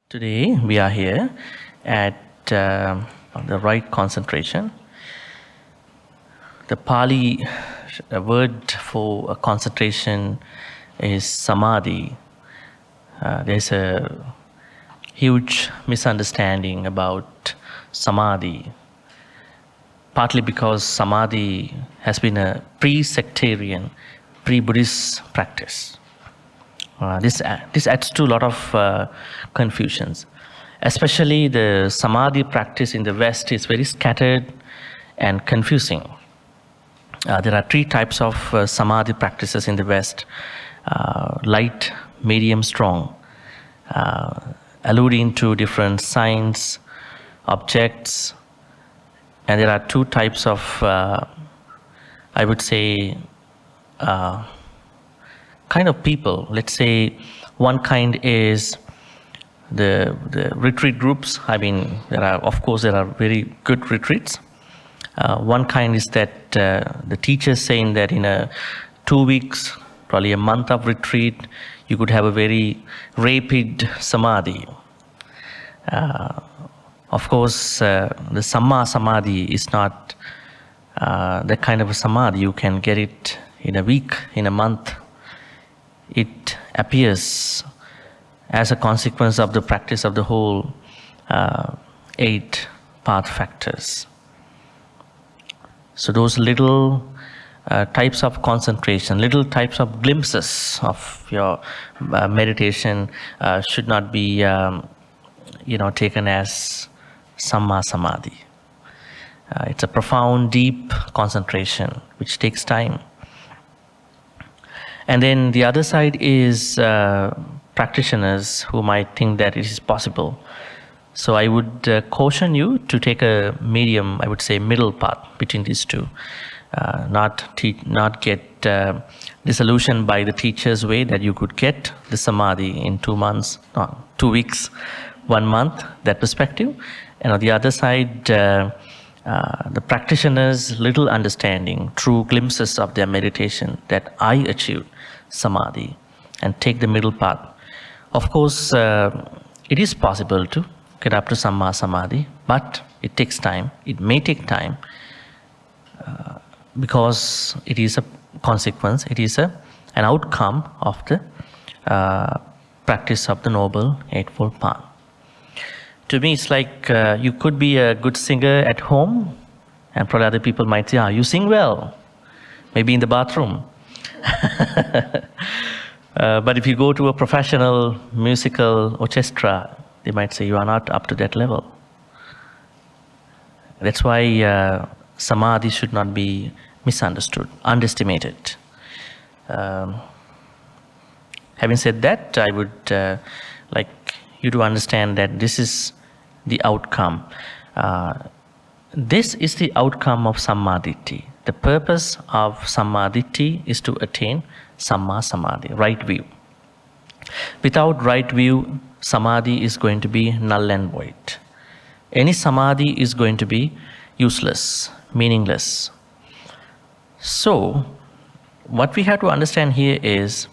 Today we are here at the right concentration. The Pali word for concentration is Samadhi. There's a huge misunderstanding about Samadhi, partly because Samadhi has been a pre-sectarian, pre-Buddhist practice. This adds to a lot of confusions. Especially the Samadhi practice in the West is very scattered and confusing. There are three types of Samadhi practices in the West: light, medium, strong, alluding to different signs, objects, and there are two types of, I would say, kind of people. Let's say one kind is the retreat groups. I mean, there are very good retreats. One kind is that the teachers saying that in 2 weeks, probably a month of retreat, you could have a very rapid samadhi. Of course, the Samma Samadhi is not that kind of a samadhi. You can get it in a week, in a month. It appears as a consequence of the practice of the whole 8 path factors. So those little types of concentration, little types of glimpses of your meditation should not be taken as Samma Samadhi. It's a profound, deep concentration which takes time. And then the other side is practitioners who might think that it is possible. So I would caution you to take a medium, I would say middle path between these two. Not get disillusioned by the teacher's way that you could get the samadhi in 2 months, 2 weeks, 1 month, that perspective. And on the other side, the practitioners' little understanding, true glimpses of their meditation that I achieved samadhi, and take the middle path. Of course, it is possible to get up to Samma Samadhi, but it takes time. It may take time because it is a consequence, it is an outcome of the practice of the Noble Eightfold Path. To me, it's like you could be a good singer at home, and probably other people might say, you sing well, maybe in the bathroom. But if you go to a professional musical orchestra, they might say you are not up to that level. That's why samadhi should not be misunderstood, underestimated. Having said that, I would like you to understand that this is the outcome. This is the outcome of Sammaditthi. The purpose of Sammaditthi is to attain Samma Samadhi, right view. Without right view, Samadhi is going to be null and void. Any Samadhi is going to be useless, meaningless. So, what we have to understand here is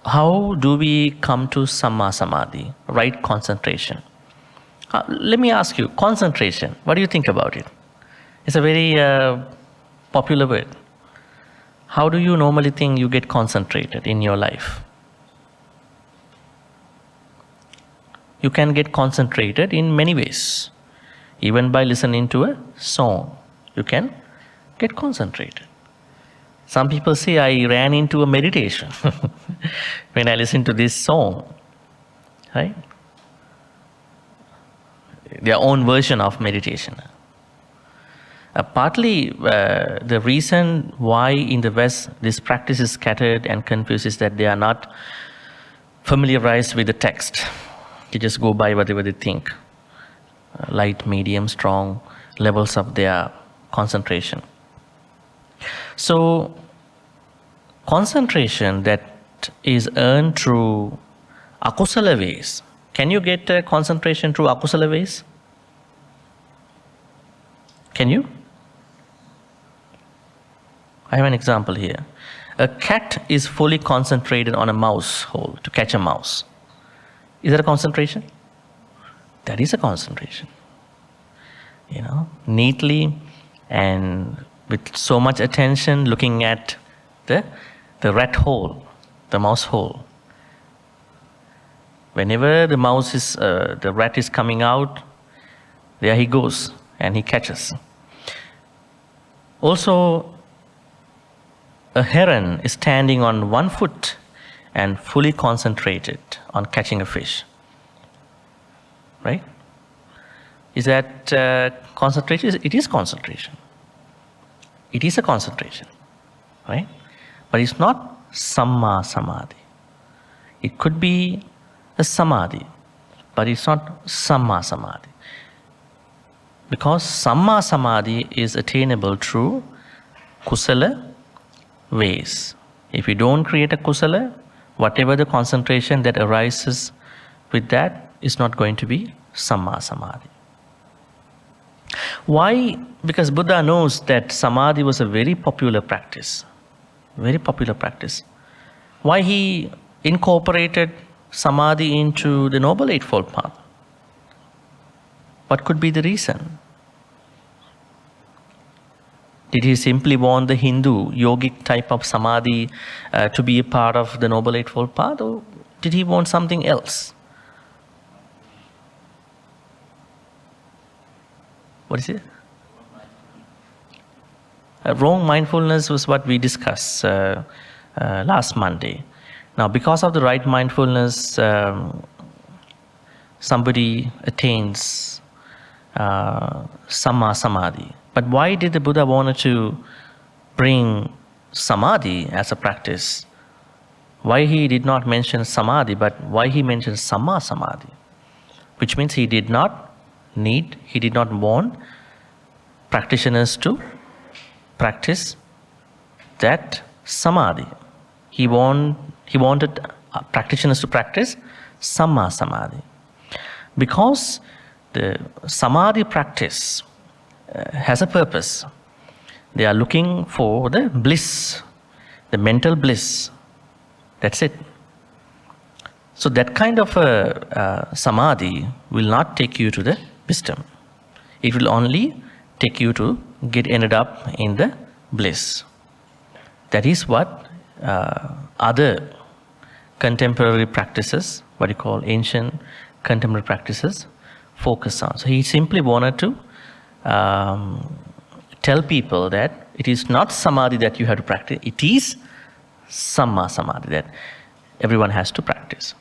how do we come to Samma Samadhi, right concentration? Let me ask you, concentration, what do you think about it? It's a very popular word. How do you normally think you get concentrated in your life? You can get concentrated in many ways. Even by listening to a song, you can get concentrated. Some people say, I ran into a meditation when I listened to this song, right? Their own version of meditation. Partly, the reason why in the West this practice is scattered and confused is that they are not familiarized with the text. They just go by whatever they think. Light, medium, strong, levels of their concentration. So, concentration that is earned through akusala ways. Can you get concentration through akusala ways? Can you? I have an example here. A cat is fully concentrated on a mouse hole to catch a mouse. Is that a concentration? That is a concentration. Neatly and with so much attention looking at the rat hole, the mouse hole. Whenever the rat is coming out, there he goes and he catches. Also, a heron is standing on one foot and fully concentrated on catching a fish. Right? Is that concentration? It is concentration. It is a concentration. Right? But it's not Samma Samadhi. It could be a Samadhi, but it's not Samma Samadhi. Because Samma Samadhi is attainable through Kusala ways. If you don't create a Kusala, whatever the concentration that arises with that is not going to be Samma Samadhi. Why? Because Buddha knows that Samadhi was a very popular practice. Very popular practice. Why he incorporated Samadhi into the Noble Eightfold Path? What could be the reason? Did he simply want the Hindu yogic type of Samadhi to be a part of the Noble Eightfold Path, or did he want something else? What is it? Wrong mindfulness was what we discussed last Monday. Now, because of the right mindfulness, somebody attains Samma Samadhi. But why did the Buddha want to bring Samadhi as a practice? Why he did not mention Samadhi, but why he mentioned Samma Samadhi? Which means he did not want practitioners to practice that Samadhi. He wanted practitioners to practice Samma Samadhi. Because the Samadhi practice has a purpose. They are looking for the bliss, the mental bliss. That's it. So that kind of a Samadhi will not take you to the wisdom. It will only take you to get ended up in the bliss. That is what other contemporary practices, what you call ancient contemporary practices, focus on. So he simply wanted to tell people that it is not Samadhi that you have to practice, it is Samma Samadhi that everyone has to practice.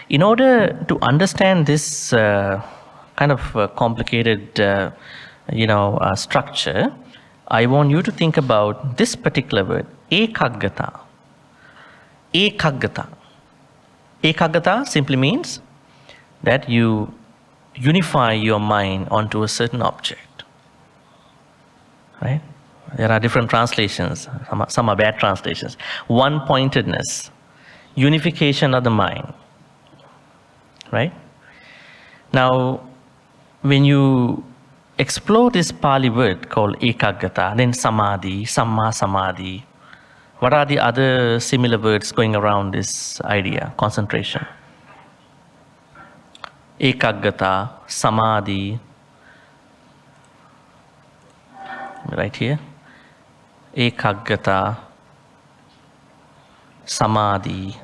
In order to understand this kind of complicated structure, I want you to think about this particular word, ekaggata. Ekaggata. Ekaggata simply means that you unify your mind onto a certain object. Right? There are different translations. Some are bad translations. One-pointedness. Unification of the mind. Right? Now, when you explore this Pali word called ekaggata, then samadhi, samma samadhi, what are the other similar words going around this idea, concentration? Ekaggata, samadhi, right here. Ekaggata, samadhi.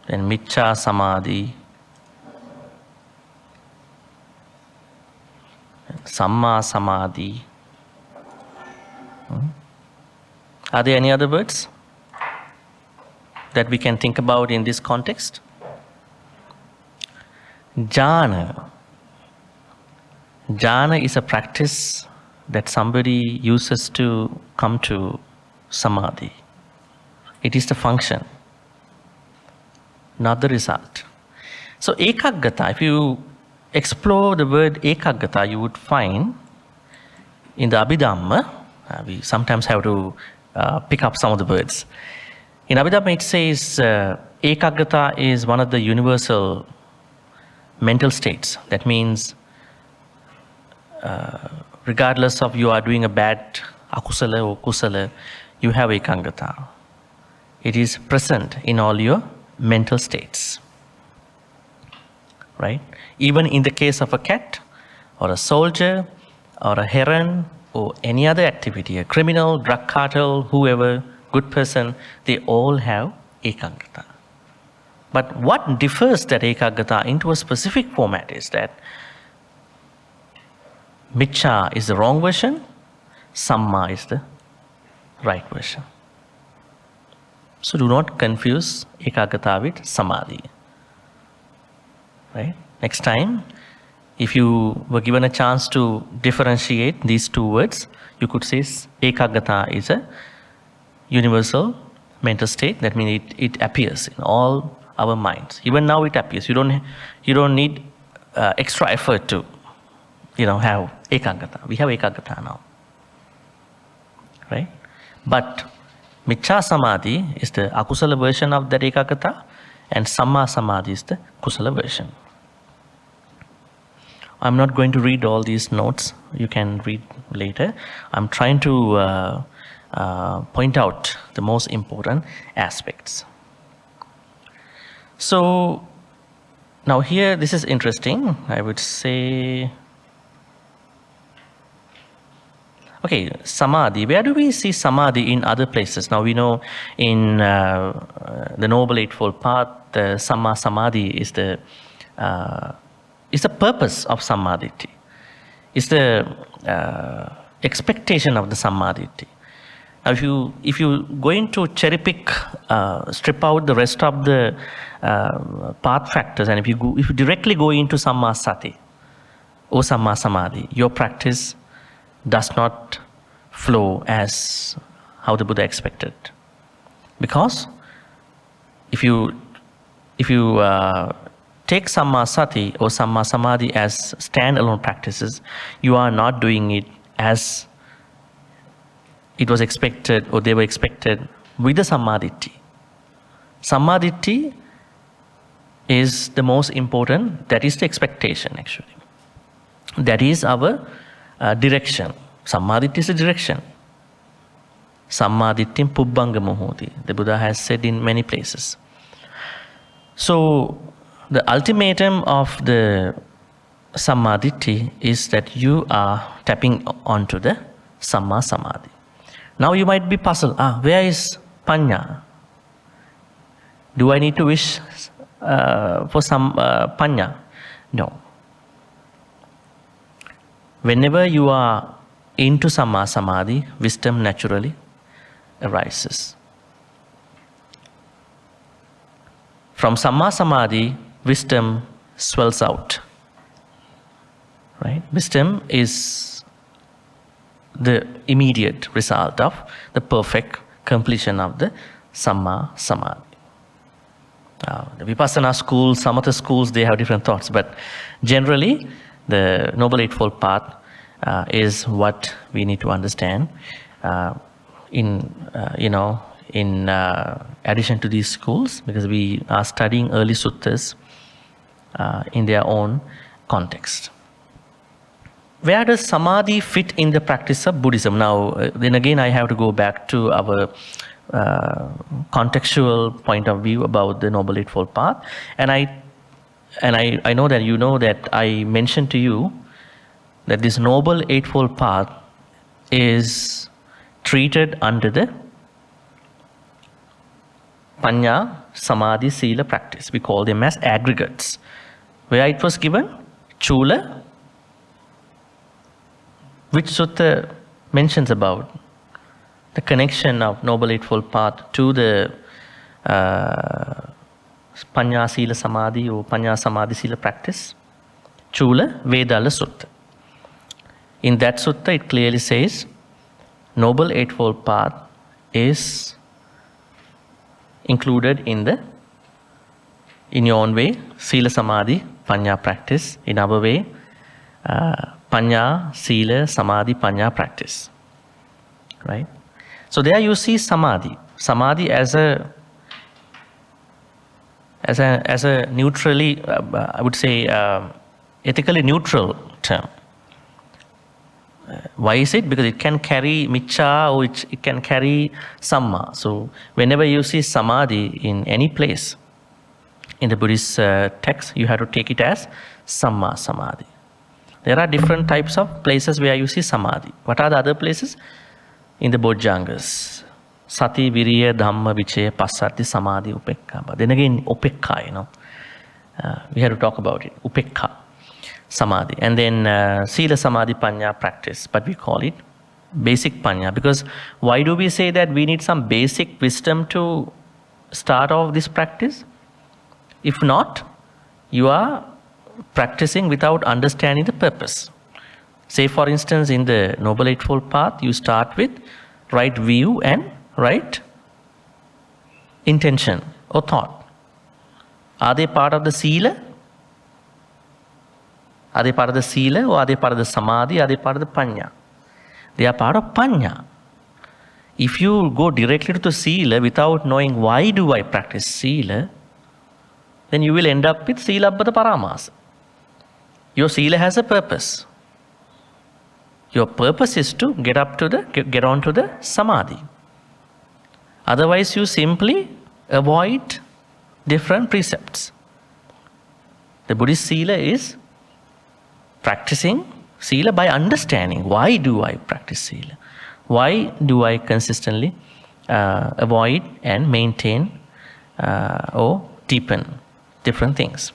Then Miccha Samadhi, Samma Samadhi. Are there any other words that we can think about in this context? Jhana. Jhana is a practice that somebody uses to come to Samadhi. It is the function, not the result. So ekaggata, if you explore the word ekaggata, you would find in the Abhidhamma, we sometimes have to pick up some of the words. In Abhidhamma it says ekaggata is one of the universal mental states. That means regardless of you are doing a bad akusala or kusala, you have ekagata. It is present in all your mental states. Right? Even in the case of a cat, or a soldier, or a heron, or any other activity, a criminal, drug cartel, whoever, good person, they all have ekagata. But what differs that ekagata into a specific format is that miccha is the wrong version, samma is the right version. So do not confuse ekagata with samadhi. Right? Next time, if you were given a chance to differentiate these two words, you could say ekagata is a universal mental state. That means it appears in all our minds. Even now it appears. You don't need extra effort to have ekagata. We have ekagata now. Right? But miccha samadhi is the akusala version of that ekagata, and samma samadhi is the kusala version. I'm not going to read all these notes. You can read later. I'm trying to point out the most important aspects. So now here, this is interesting. I would say, okay, samadhi. Where do we see samadhi in other places? Now we know in the Noble Eightfold Path, the Samma Samadhi is the purpose of Samadhi. It's the expectation of the Samadhi. Now, if you going to cherry pick, strip out the rest of the path factors, and if you directly go into Samma Sati or Samma Samadhi, your practice does not flow as how the Buddha expected. Because if you take Samma Sati or Samma Samadhi as standalone practices, you are not doing it as it was expected or they were expected with the Sammaditthi. Sammaditthi is the most important. That is the expectation, actually. That is our direction. Sammaditthi is the direction. Sammaditthim pubbanga mohoti. The Buddha has said in many places. So the ultimatum of the Sammaditthi is that you are tapping onto the Samma Samadhi. Now you might be puzzled. Where is Panya? Do I need to wish for some Panya? No. Whenever you are into Samma Samadhi, wisdom naturally arises. From Samma Samadhi, wisdom swells out. Right? Wisdom is the immediate result of the perfect completion of the Samma Samadhi. The Vipassana schools, Samatha schools, they have different thoughts, but generally the Noble Eightfold Path is what we need to understand. In addition to these schools, because we are studying early suttas in their own context. Where does Samadhi fit in the practice of Buddhism? Now, then again, I have to go back to our contextual point of view about the Noble Eightfold Path. And I know that you know that I mentioned to you that this Noble Eightfold Path is treated under the Panya, Samadhi, Sila practice. We call them as aggregates. Where it was given? Chula. Which sutta mentions about the connection of Noble Eightfold Path to the Panya Sila Samadhi or Panya Samadhi Sila practice? Chula Vedala Sutta. In that sutta, it clearly says Noble Eightfold Path is included in your own way, Sila Samadhi, Panya practice. In our way, Panya, Sila, Samadhi, Panya practice. Right? So there you see Samadhi. Samadhi as a neutrally, I would say, ethically neutral term. Why is it? Because it can carry miccha or it can carry samma. So whenever you see samadhi in any place in the Buddhist text, you have to take it as samma samadhi. There are different types of places where you see samadhi. What are the other places? In the Bojjhangas. Sati, Viriya, Dhamma, Vichaya, Passati, Samadhi, Upekka. But then again, Upekka, we have to talk about it. Upekka, Samadhi. And then Sila, Samadhi, Panya practice. But we call it basic Panya. Because why do we say that we need some basic wisdom to start off this practice? If not, you are practicing without understanding the purpose. Say, for instance, in the Noble Eightfold Path, you start with right view and right intention or thought. Are they part of the Sila? Are they part of the Sila or are they part of the Samadhi? Are they part of the Panya? They are part of Panya. If you go directly to the Sila without knowing why do I practice Sila, then you will end up with Silabbata Paramasa. Your Sila has a purpose. Your purpose is to get on to the Samadhi. Otherwise, you simply avoid different precepts. The Buddhist Sila is practicing Sila by understanding why do I practice Sila? Why do I consistently avoid and maintain or deepen different things?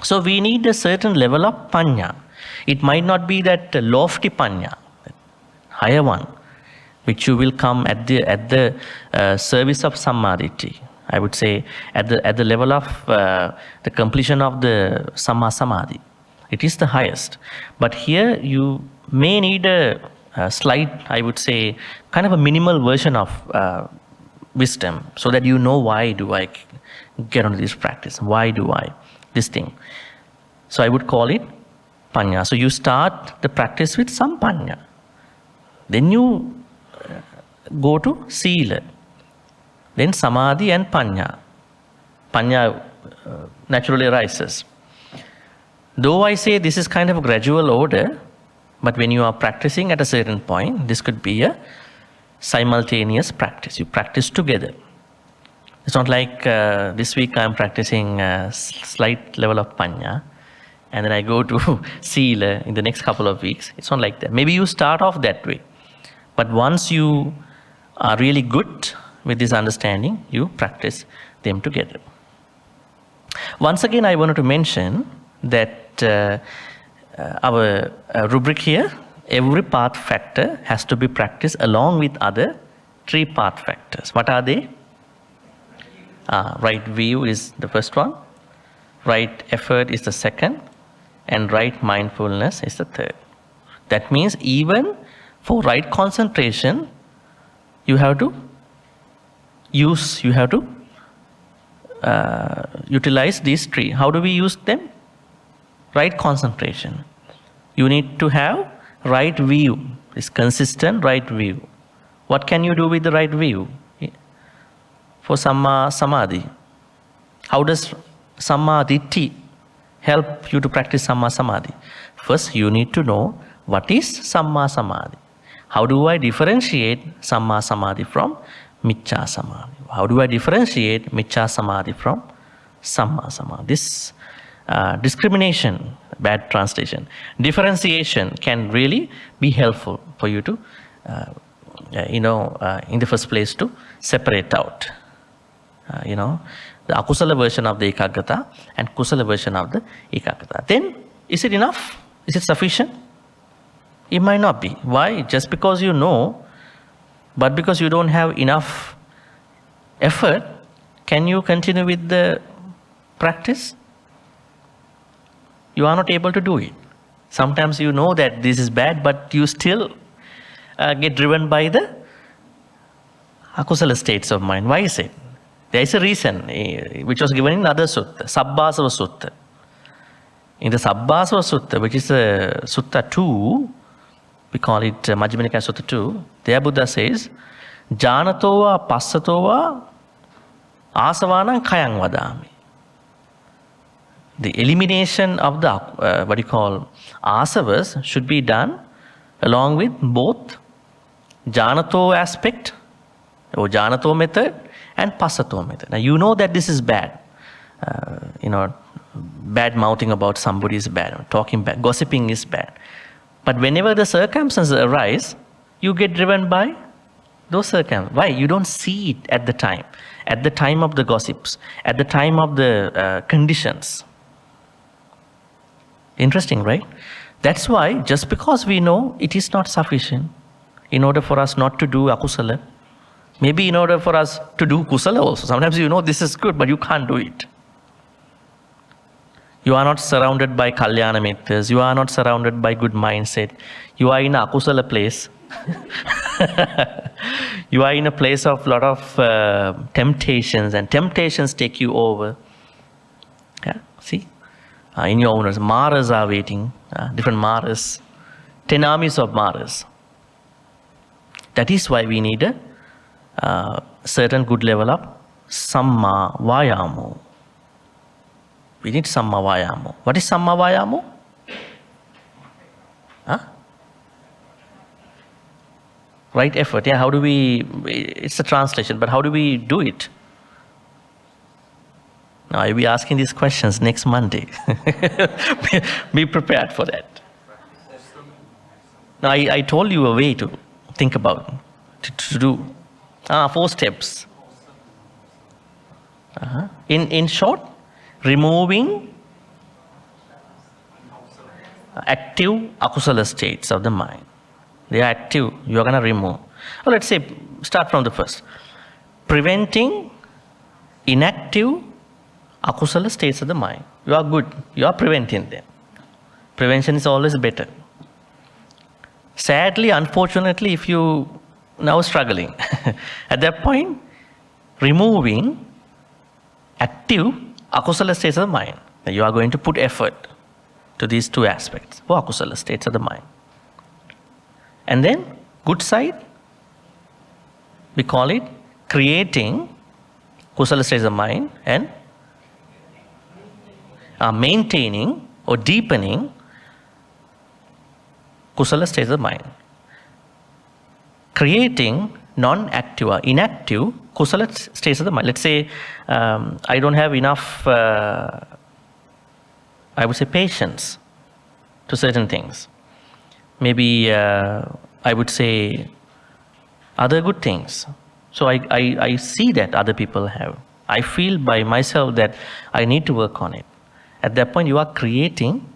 So we need a certain level of Panya. It might not be that lofty Panya, higher one, which you will come at the service of Samadhi. I would say at the level of the completion of the Samma Samadhi. It is the highest. But here you may need a slight, I would say, kind of a minimal version of wisdom, so that you know why do I get onto this practice? Why do I this thing? So I would call it Panya. So you start the practice with some Panya. Then you go to Sila. Then Samadhi and Panya. Panya naturally arises. Though I say this is kind of a gradual order, but when you are practicing at a certain point, this could be a simultaneous practice. You practice together. It's not like this week I'm practicing a slight level of Panya, and then I go to Sila in the next couple of weeks. It's not like that. Maybe you start off that way. But once you are really good with this understanding, you practice them together. Once again, I wanted to mention that our rubric here, every path factor has to be practiced along with other 3 path factors. What are they? Right view is the first one, right effort is the second, and right mindfulness is the third. That means even for right concentration, you have to utilize these 3. How do we use them? Right concentration. You need to have right view. It's consistent right view. What can you do with the right view? For Samma Samadhi. How does Samma Ditti help you to practice Samma Samadhi? First, you need to know what is Samma Samadhi. How do I differentiate Samma Samadhi from Miccha Samadhi? How do I differentiate Miccha Samadhi from Samma Samadhi? This discrimination, bad translation, differentiation can really be helpful for you to, in the first place to separate out, the akusala version of the ekaggata and kusala version of the ekaggata. Then, is it enough? Is it sufficient? It might not be. Why? Just because you know, but because you don't have enough effort, can you continue with the practice? You are not able to do it. Sometimes you know that this is bad, but you still get driven by the akusala states of mind. Why is it? There is a reason which was given in another sutta, Sabbasava Sutta. In the Sabbasava Sutta, which is Sutta 2, we call it Majjhima Nikaya Sutta 2, there Buddha says, Janatova Passatova Asavanam Kayang Vadami. The elimination of the, asavas should be done along with both Janato aspect or Janato method and Passato method. Now you know that this is bad. Bad mouthing about somebody is bad, talking bad, gossiping is bad. But whenever the circumstances arise, you get driven by those circumstances. Why? You don't see it at the time of the gossips, at the time of the conditions. Interesting, right? That's why just because we know it is not sufficient in order for us not to do akusala, maybe in order for us to do kusala also. Sometimes you know this is good, but you can't do it. You are not surrounded by kalyana mittas. You are not surrounded by good mindset. You are in a akusala place. You are in a place of lot of temptations, and temptations take you over. Yeah, see? In your owners, maras are waiting. Different maras. 10 armies of maras. That is why we need a certain good level of Samma Vayamo. We need Samma Vayamo. What is Samma Vayamo? Right effort. Yeah, how do we, it's a translation, but how do we do it? Now I'll be asking these questions next Monday. Be prepared for that. Now I told you a way to think about, to do. 4 steps. In short, removing active akusala states of the mind. They are active, you are going to remove. Well, let's say, start from the first. Preventing inactive akusala states of the mind. You are good, you are preventing them. Prevention is always better. Sadly, unfortunately, if you now struggling, at that point, removing active akusala states of the mind. You are going to put effort to these 2 aspects, for akusala states of the mind. And then, good side, we call it creating kusala states of the mind and maintaining or deepening kusala states of the mind. Creating non-active or inactive kusala states of the mind. Let's say I don't have enough, I would say, patience to certain things. Maybe I would say other good things. So I see that other people have. I feel by myself that I need to work on it. At that point, you are creating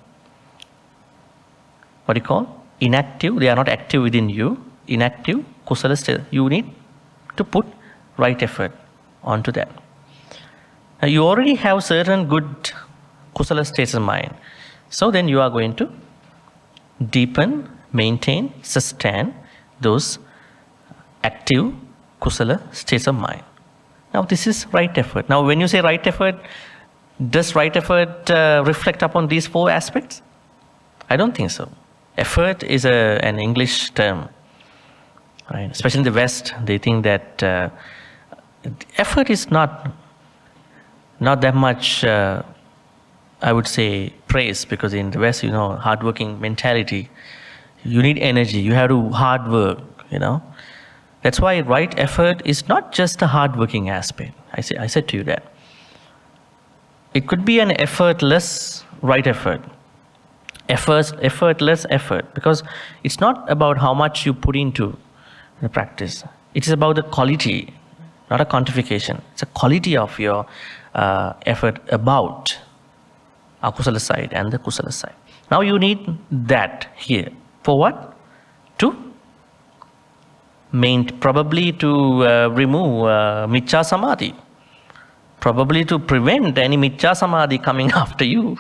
what you call inactive. They are not active within you. Inactive kusala state. You need to put right effort onto that. Now you already have certain good kusala states of mind. So then you are going to deepen, maintain, sustain those active kusala states of mind. Now this is right effort. Now when you say right effort, does right effort reflect upon these 4 aspects? I don't think so. Effort is an English term. Right? Especially in the West, they think that effort is not that much, I would say, praise, because in the West, hardworking mentality, you need energy, you have to hard work, That's why right effort is not just a hardworking aspect. I said to you that. It could be an effortless right effort. Effortless effort, because it's not about how much you put into the practice. It is about the quality, not a quantification. It's a quality of your effort about akusala side and the kusala side. Now you need that here. For what? To probably to remove miccha samadhi. Probably to prevent any miccha samadhi coming after you.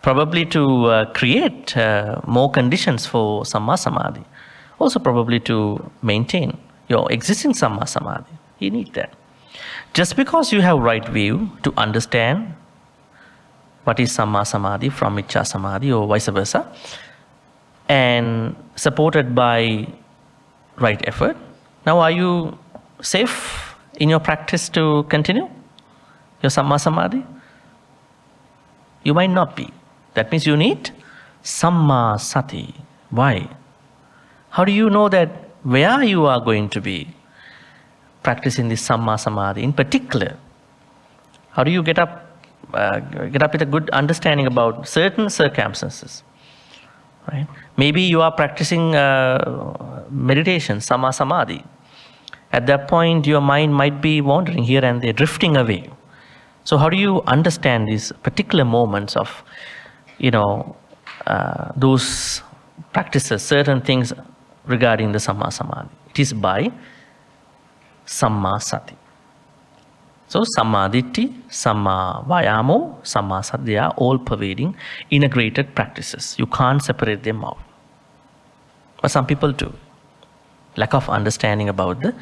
Probably to create more conditions for samma samadhi. Also probably to maintain your existing samma samadhi. You need that. Just because you have right view to understand what is samma samadhi from miccha samadhi or vice versa, and supported by right effort, now are you safe in your practice to continue your samma samadhi? You might not be. That means you need samma sati. Why? How do you know that where you are going to be practicing this Samma Samadhi in particular? How do you get up with a good understanding about certain circumstances? Right? Maybe you are practicing meditation, Samma Samadhi. At that point, your mind might be wandering here and there, drifting away. So how do you understand these particular moments of, those practices, certain things regarding the Samma Samadhi? It is by Samma Sati. So Samma Ditti, Samma Vayamo, Samma Sati, they are all pervading, integrated practices. You can't separate them out. But some people do. Lack of understanding about the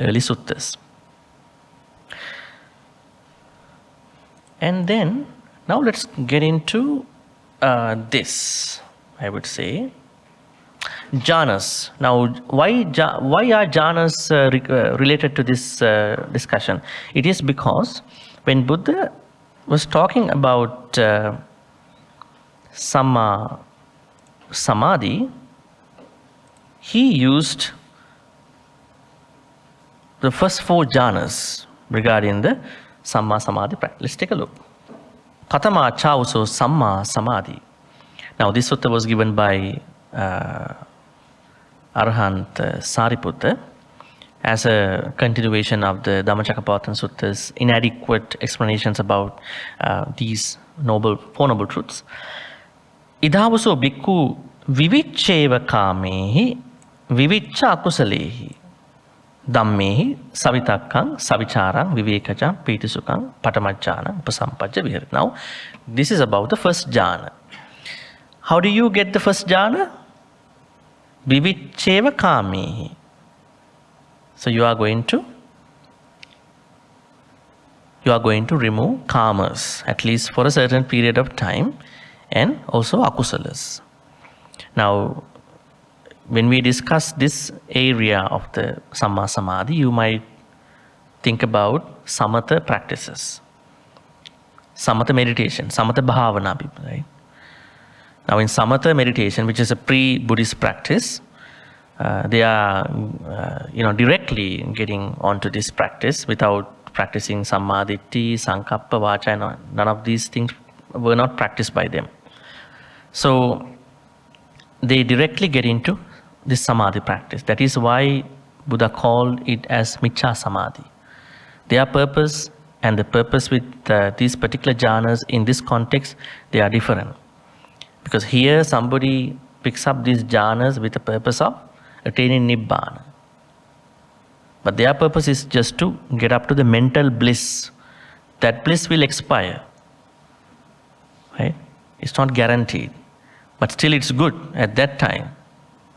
early suttas. And then, now let's get into this, I would say. Jhanas. Now, why are jhanas related to this discussion? It is because when Buddha was talking about Samma Samadhi, he used the first 4 jhanas regarding the Samma Samadhi practice. Let's take a look. Katama Chauso Samma Samadhi. Now, this sutta was given by Arahant Sariputta as a continuation of the Dhammacakkapavattana Sutta's inadequate explanations about these 4 noble truths. Idhavaso bhikkhu vivicceva kamehi vivicca akusalehi Dhammehi savitakkang savicharam vivekajam pitisukang patamajjana upasampajja vihara. Now, this is about the first jhana. How do you get the first jhana? Vivicceva kamehi. So you are going to remove kamas, at least for a certain period of time, and also akusalas. Now, when we discuss this area of the Samma Samadhi, you might think about samatha practices, samatha meditation, samatha bhavana, right? Now, in samatha meditation, which is a pre-Buddhist practice, they are, directly getting onto this practice without practicing sammaditthi, sankappa, vacha, and none of these things were not practiced by them. So, they directly get into this samadhi practice. That is why Buddha called it as Miccha Samadhi. Their purpose and the purpose with these particular jhanas in this context, they are different. Because here somebody picks up these jhanas with the purpose of attaining Nibbana. But their purpose is just to get up to the mental bliss. That bliss will expire. Right? It's not guaranteed. But still it's good at that time.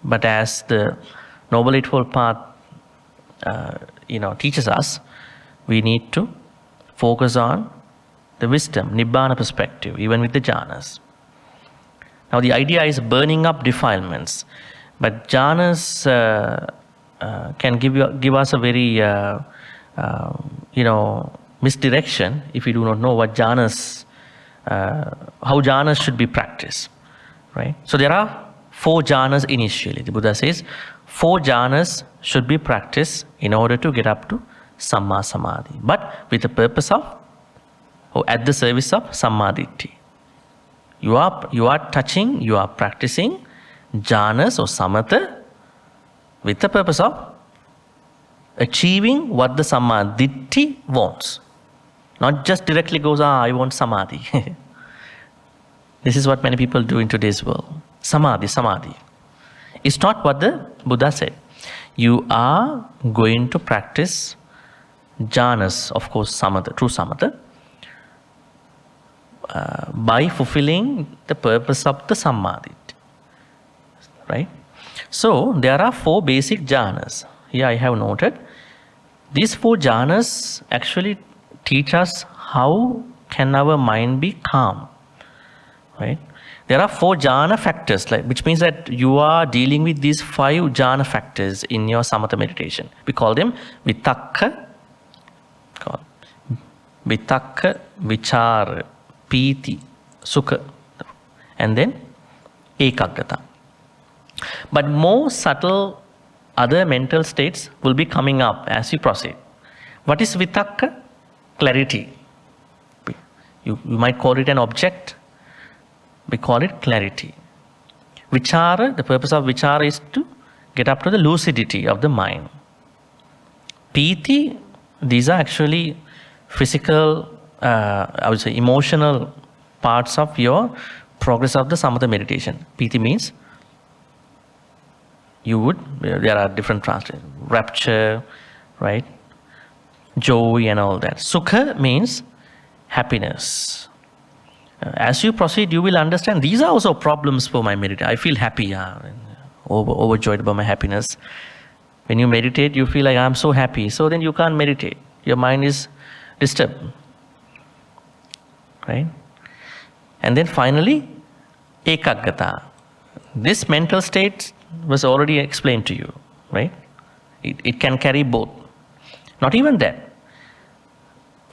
But as the Noble Eightfold Path teaches us, we need to focus on the wisdom, Nibbana perspective, even with the jhanas. Now the idea is burning up defilements. But jhanas can give us a very, misdirection if we do not know what jhanas, how jhanas should be practiced. Right? So there are 4 jhanas initially. The Buddha says 4 jhanas should be practiced in order to get up to Samma Samadhi, but with the purpose of, or at the service of Sammaditthi. You are practicing jhanas or samatha with the purpose of achieving what the Sammaditthi wants. Not just directly goes, I want Samadhi. This is what many people do in today's world. Samadhi. It's not what the Buddha said. You are going to practice jhanas, of course, samatha, true samatha, by fulfilling the purpose of the Samadhi. Right? So, there are 4 basic jhanas. Here I have noted. These 4 jhanas actually teach us how can our mind be calm. Right? There are 4 jhana factors, which means that you are dealing with these 5 jhana factors in your samatha meditation. We call them vitakka, vichara, piti, sukha, and then ekaggata. But more subtle other mental states will be coming up as you proceed. What is vitakka? Clarity. You might call it an object. We call it clarity. Vichara, the purpose of vichara is to get up to the lucidity of the mind. Piti, these are actually physical, I would say emotional parts of your progress of the samatha meditation. Piti means there are different translations, rapture, right? Joy and all that. Sukha means happiness. As you proceed, you will understand these are also problems for my meditation. I feel happy, overjoyed about my happiness. When you meditate, you feel like I'm so happy. So then you can't meditate. Your mind is disturbed. Right? And then finally, ekaggata. This mental state was already explained to you. Right? It can carry both. Not even that.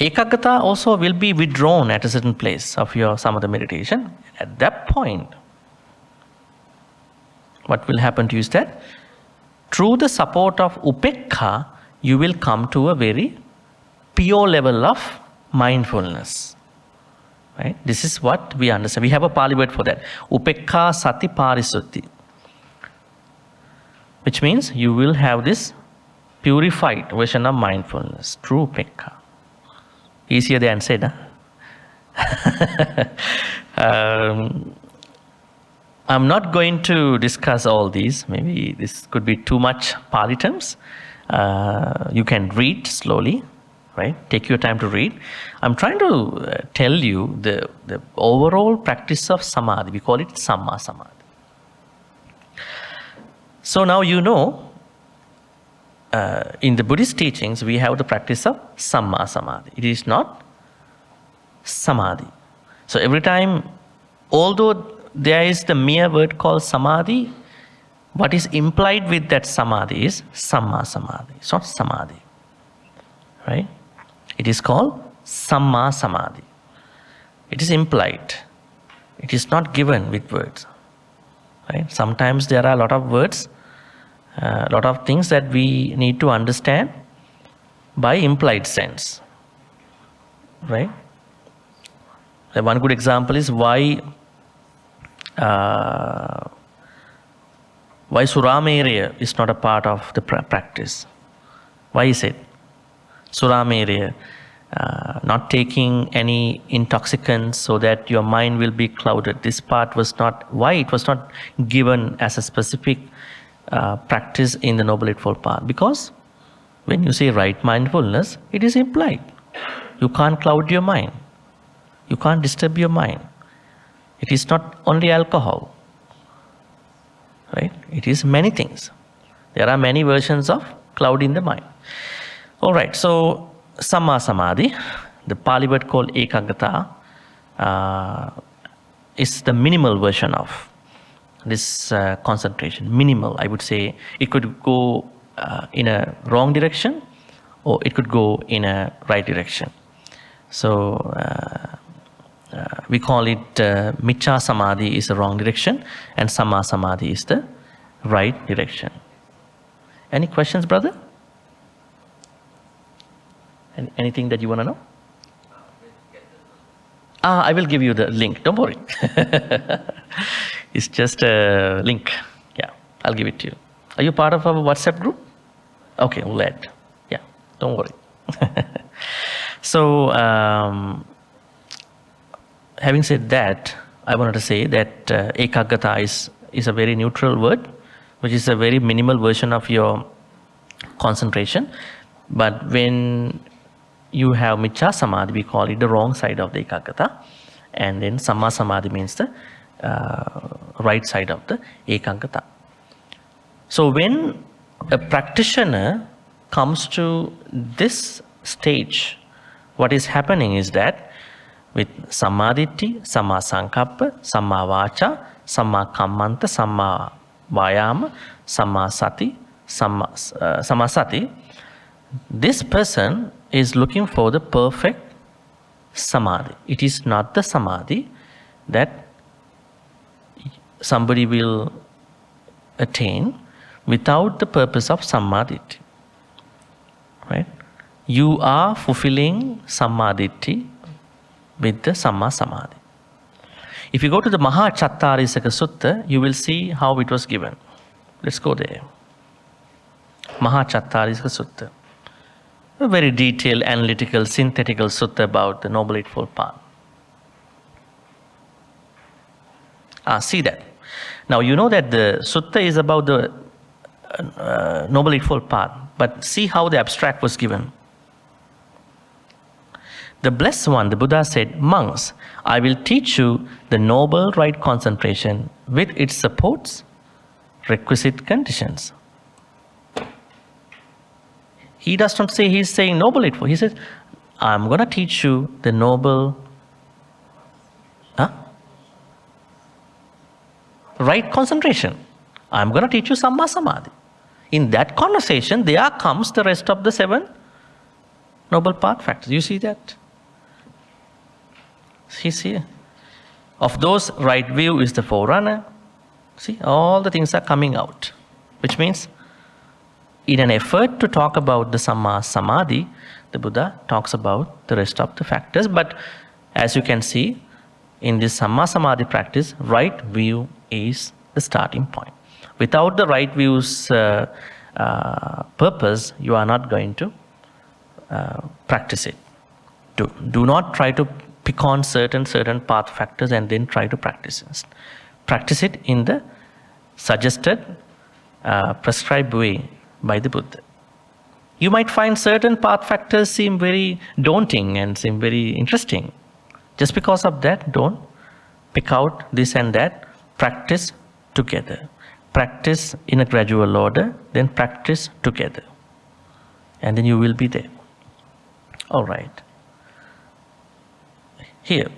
Ekaggata also will be withdrawn at a certain place of your samatha meditation. At that point, what will happen to you is that through the support of upekkha, you will come to a very pure level of mindfulness. Right? This is what we understand. We have a Pali word for that. Upekkha sati parisuddhi. Which means you will have this purified version of mindfulness through upekkha. Easier than said, huh? I'm not going to discuss all these. Maybe this could be too much Pali terms. You can read slowly, right? Take your time to read. I'm trying to tell you the overall practice of Samadhi. We call it Samma Samadhi. So now you know, in the Buddhist teachings, we have the practice of Samma Samadhi. It is not Samadhi. So every time, although there is the mere word called Samadhi, what is implied with that Samadhi is Samma Samadhi. It's not Samadhi. Right? It is called Samma Samadhi. It is implied. It is not given with words. Right? Sometimes there are a lot of words, a lot of things that we need to understand by implied sense. Right? One good example is why Suramerya is not a part of the practice. Why is it? Suramerya, not taking any intoxicants so that your mind will be clouded. This part was not, why it was not given as a specific practice in the Noble Eightfold Path? Because when you say right mindfulness, it is implied. You can't cloud your mind. You can't disturb your mind. It is not only alcohol. Right? It is many things. There are many versions of clouding the mind. Alright, so Samma Samadhi, the Pali word called ekaggata, is the minimal version of this concentration. Minimal, I would say. It could go in a wrong direction, or it could go in a right direction. So we call it Miccha Samadhi is the wrong direction, and Samma Samadhi is the right direction. Any questions, brother? Anything that you want to know? I will give you the link. Don't worry. It's just a link. Yeah, I'll give it to you. Are you part of our WhatsApp group? Okay, we'll add. Yeah, don't worry. So, having said that, I wanted to say that ekaggata is a very neutral word, which is a very minimal version of your concentration. But when you have Miccha Samadhi, we call it the wrong side of the ekaggata. And then Samma Samadhi means the right side of the ekaggata. So when a practitioner comes to this stage, what is happening is that with Sammaditthi, Samma Sankappa, Samma Vacha, Samma Kammanta, Samma Vayama, Samma Sati, Samma Sati, this person is looking for the perfect Samadhi. It is not the Samadhi that somebody will attain without the purpose of Samadhi. Right? You are fulfilling Samadhi with the Samma Samadhi. If you go to the Maha Chattarisaka Sutta, you will see how it was given. Let's go there. Maha Chattarisaka Sutta. A very detailed, analytical, synthetical sutta about the Noble Eightfold Path. See that. Now you know that the sutta is about the Noble Eightfold Path, but see how the abstract was given. The Blessed One, the Buddha said, monks, I will teach you the noble right concentration with its supports, requisite conditions. He does not say he's saying noble eightfold. He says, I'm going to teach you the noble right concentration. I'm going to teach you Samma Samadhi. In that conversation, there comes the rest of the 7 noble path factors. You see that? He's here. Of those, right view is the forerunner. See, all the things are coming out. Which means, in an effort to talk about the Samma Samadhi, the Buddha talks about the rest of the factors. But as you can see, in this Samma Samadhi practice, right view is the starting point. Without the right view's purpose, you are not going to practice it. Do not try to pick on certain path factors and then try to practice it. Practice it in the suggested, prescribed way by the Buddha. You might find certain path factors seem very daunting and seem very interesting. Just because of that, don't pick out this and that. Practice together. Practice in a gradual order, then practice together. And then you will be there. All right. Here,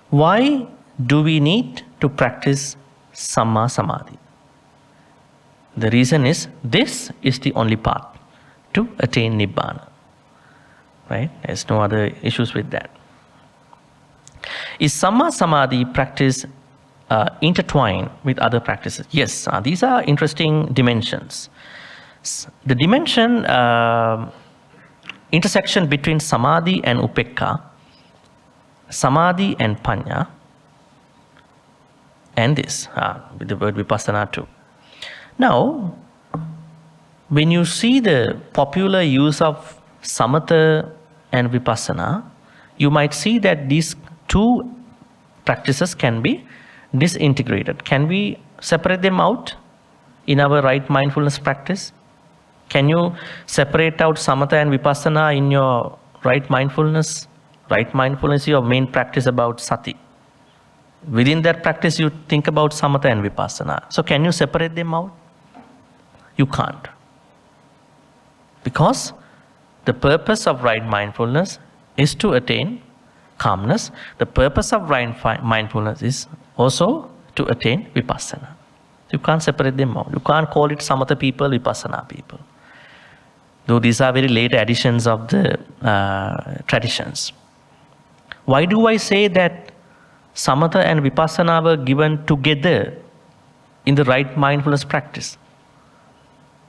why do we need to practice Samma Samadhi? The reason is, this is the only path to attain Nibbana. Right? There's no other issues with that. Is Samma Samadhi practice intertwined with other practices? Yes, these are interesting dimensions. The dimension, intersection between Samadhi and Upekkha, Samadhi and Panya, and this, with the word Vipassana too. Now, when you see the popular use of Samatha and Vipassana, you might see that these 2 practices can be disintegrated. Can we separate them out in our right mindfulness practice? Can you separate out Samatha and Vipassana in your right mindfulness? Right mindfulness is your main practice about Sati. Within that practice, you think about Samatha and Vipassana. So can you separate them out? You can't. Because the purpose of right mindfulness is to attain calmness. The purpose of right mindfulness is also to attain Vipassana. You can't separate them out. You can't call it Samatha people, Vipassana people. Though these are very late additions of the traditions. Why do I say that Samatha and Vipassana were given together in the right mindfulness practice?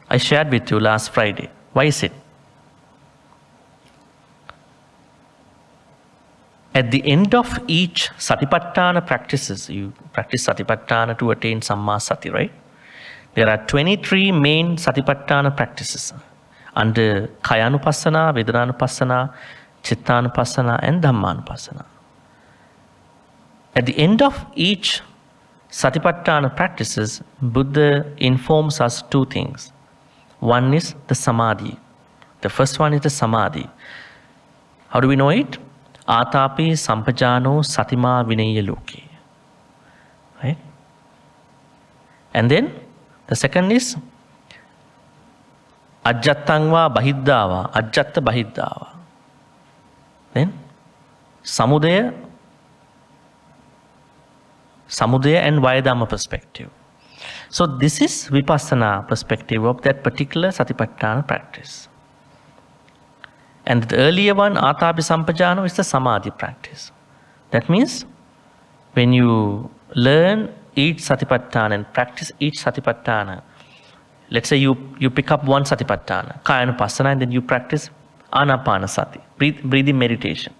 I shared with you last Friday. Why is it? At the end of each Satipatthana practices, you practice Satipatthana to attain Samma Sati, right? There are 23 main Satipatthana practices under Kayanupassana, Vedananupassana, Chittanupassana and Dhammanupassana. At the end of each Satipatthana practices, Buddha informs us 2 things. One is the Samadhi. The first one is the Samadhi. How do we know it? Atapi sampajano satima vinaya loke. Right? And then the second is ajjattangva bahiddava, ajjatta bahiddava. Then samudaya and Vayadhamma perspective. So this is Vipassana perspective of that particular Satipatthana practice. And the earlier one, Atapi Sampajano, is the Samadhi practice. That means when you learn each satipatthana and practice each satipatthana, let's say you pick up one satipatthana, kayanupassana, and then you practice anapanasati, breathing meditation.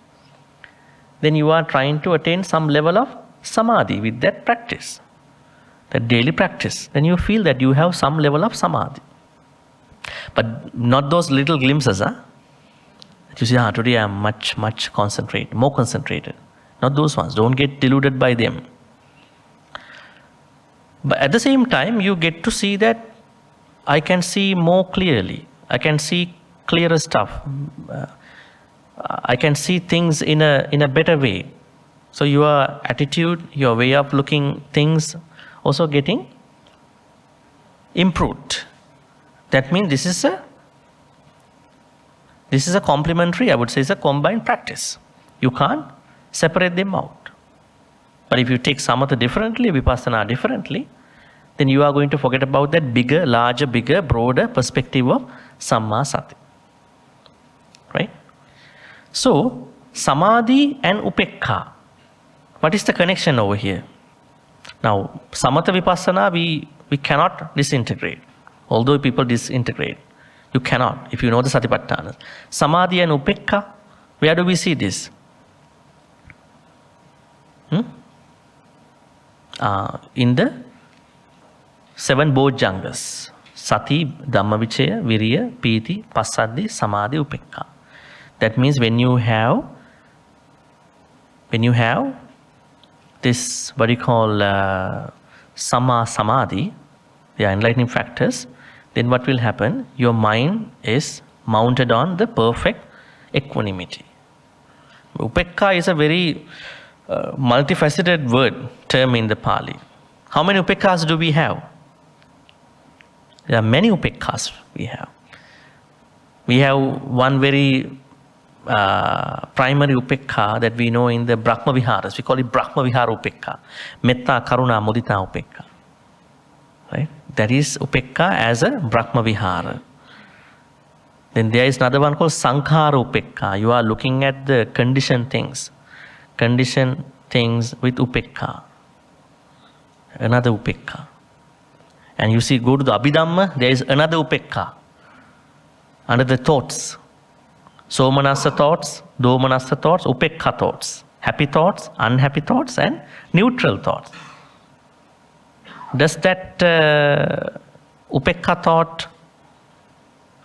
Then you are trying to attain some level of samadhi with that practice, that daily practice. Then you feel that you have some level of samadhi. But not those little glimpses, huh? You see, today I am much concentrated, more concentrated. Not those ones. Don't get deluded by them. But at the same time, you get to see that I can see more clearly. I can see clearer stuff. I can see things in a better way. So your attitude, your way of looking things also getting improved. That means this is a complementary, I would say, it's a combined practice. You can't separate them out. But if you take samatha differently, vipassana differently, then you are going to forget about that bigger, larger, bigger, broader perspective of samma sati. Right? So, samadhi and upekkha. What is the connection over here? Now, samatha vipassana, we cannot disintegrate. Although people disintegrate. You cannot, if you know the satipatthanas. Samadhi and upekkha, where do we see this? In the 7 bojjhangas. Sati, Dhammavichaya, Viriya, Piti, Passaddi, Samadhi, Upekkha. That means when you have this, what you call Samma Samadhi, the enlightening factors, then what will happen? Your mind is mounted on the perfect equanimity. Upekkha is a very multifaceted term in the Pali. How many upekkhas do we have? There are many upekkhas we have. We have one very primary upekkha that we know in the Brahma Viharas. We call it Brahma Vihara upekka. Metta, Karuna, Mudita upekka. Right? That is upekkha as a Brahma Vihara. Then there is another one called Sankhara upekka. You are looking at the conditioned things. Conditioned things with upekka. Another upekka. And you see, go to the Abhidhamma, there is another upekka. Under the thoughts. Somanassa thoughts, Domanassa thoughts, upekka thoughts. Happy thoughts, unhappy thoughts, and neutral thoughts. Does that upekka thought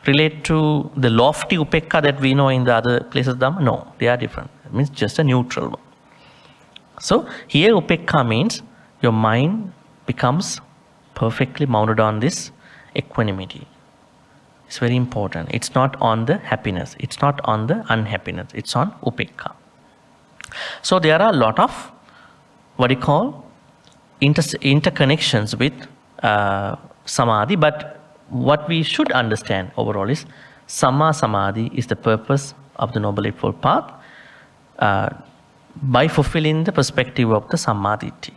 relate to the lofty upekka that we know in the other places of Dhamma? No, they are different. It means just a neutral one. So here upekka means your mind becomes perfectly mounted on this equanimity. It's very important. It's not on the happiness. It's not on the unhappiness. It's on upekka. So there are a lot of what you call interconnections with samadhi, but what we should understand overall is samma samadhi is the purpose of the Noble Eightfold Path by fulfilling the perspective of the sammaditi.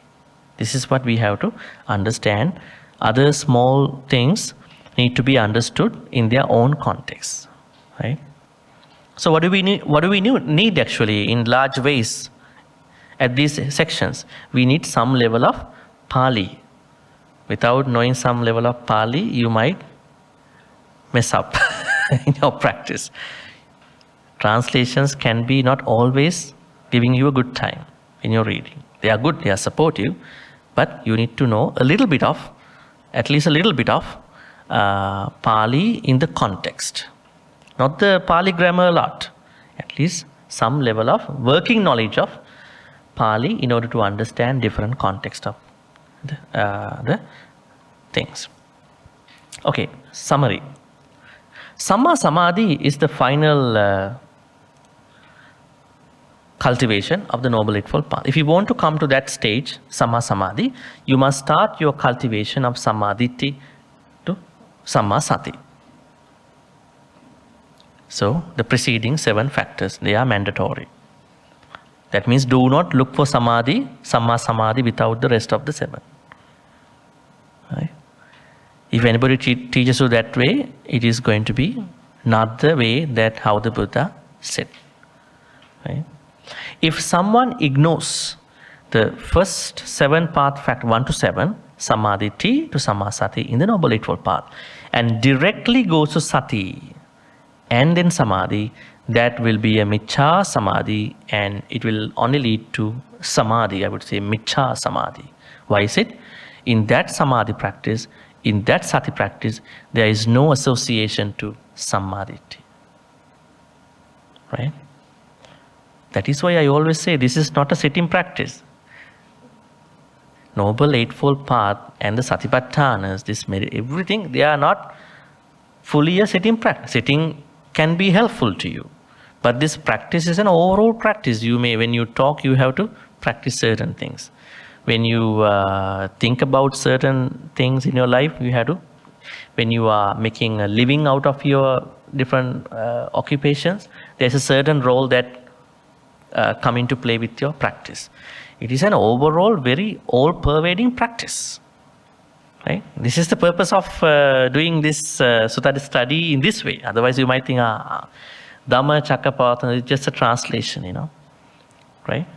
This is what we have to understand. Other small things need to be understood in their own context. Right? So what do we need actually in large ways at these sections? We need some level of Pali. Without knowing some level of Pali, you might mess up in your practice. Translations can be not always giving you a good time in your reading. They are good, they are supportive, but you need to know a little bit of, at least a little bit of Pali in the context. Not the Pali grammar a lot, at least some level of working knowledge of Pali in order to understand different context of the things. Okay, summary. Samma Samadhi is the final cultivation of the Noble Eightfold Path. If you want to come to that stage, Samma Samadhi, you must start your cultivation of Sammaditi to Samma Sati. So, the preceding 7 factors, they are mandatory. That means do not look for Samadhi, Samma Samadhi without the rest of the 7. Right? If anybody teaches you that way, it is going to be not the way that how the Buddha said. Right? If someone ignores The first 7 path fact 1 to 7, Samadhi to Sammasati in the Noble Eightfold Path, and directly goes to Sati and then Samadhi, that will be a Miccha Samadhi, and it will only lead to Samadhi, I would say Miccha Samadhi. Why is it? In that Samadhi practice, in that Sati practice, there is no association to Samadhi. Right? That is why I always say this is not a sitting practice. Noble Eightfold Path and the Satipatthanas, everything, they are not fully a sitting practice. Sitting can be helpful to you. But this practice is an overall practice. When you talk, you have to practice certain things. When you think about certain things in your life, you have to. When you are making a living out of your different occupations, there's a certain role that come into play with your practice. It is an overall, very all-pervading practice. Right? This is the purpose of doing this sutta study in this way. Otherwise, you might think, Dhammacakkapavattana is just a translation, right?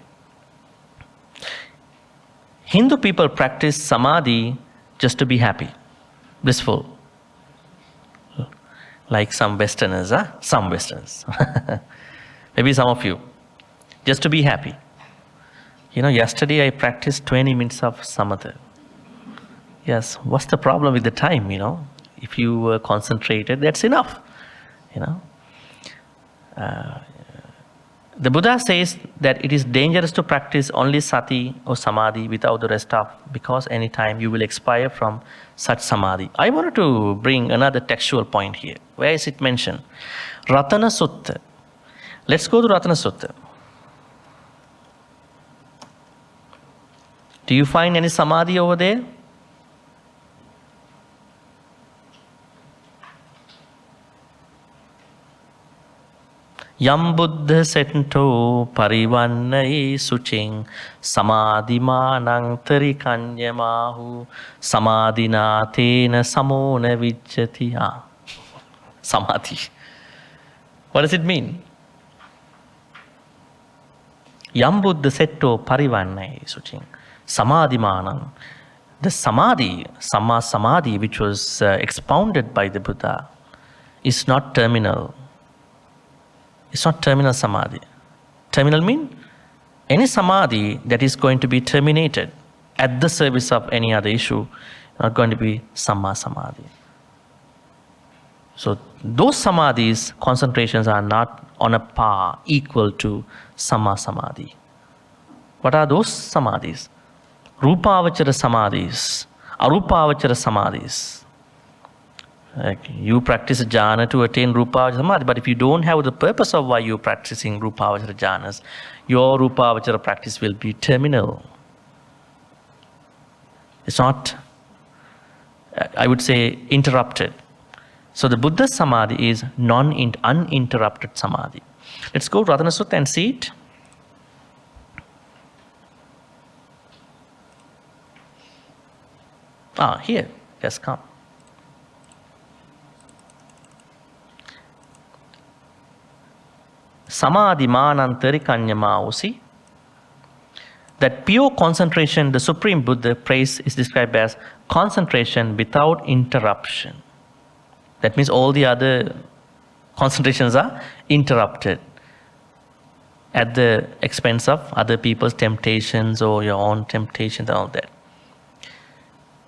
Hindu people practice Samadhi just to be happy, blissful. Like some Westerners, Some Westerners. Maybe some of you. Just to be happy. Yesterday I practiced 20 minutes of Samatha. Yes, what's the problem with the time, If you were concentrated, that's enough, The Buddha says that it is dangerous to practice only Sati or Samadhi without the rest of, because anytime you will expire from such Samadhi. I wanted to bring another textual point here. Where is it mentioned? Ratana Sutta. Let's go to Ratana Sutta. Do you find any Samadhi over there? Yam Buddha sento parivannai suching samadhimanang tarikanyamahu samadhina tena samona vijjati. Samadhi. What does it mean? Yam Buddha setto parivannai suching samadhimanang. The Samadhi, Samma Samadhi, which was expounded by the Buddha, is not terminal. It's not terminal Samadhi. Terminal mean any Samadhi that is going to be terminated at the service of any other issue, not going to be Samma Samadhi. So those Samadhis, concentrations are not on a par equal to Samma Samadhi. What are those Samadhis? Rupavachara Samadhis, Arupavachara Samadhis. Like you practice jhana to attain Rupavachara Samadhi, but if you don't have the purpose of why you're practicing Rupavachara jhanas, your Rupavachara practice will be terminal. It's not, I would say, interrupted. So the Buddha's Samadhi is uninterrupted Samadhi. Let's go to Ratana Sutta and see it. Here, yes, come. Samadhi manantarikanyamausi. That pure concentration, the Supreme Buddha praise is described as concentration without interruption. That means all the other concentrations are interrupted at the expense of other people's temptations or your own temptations and all that.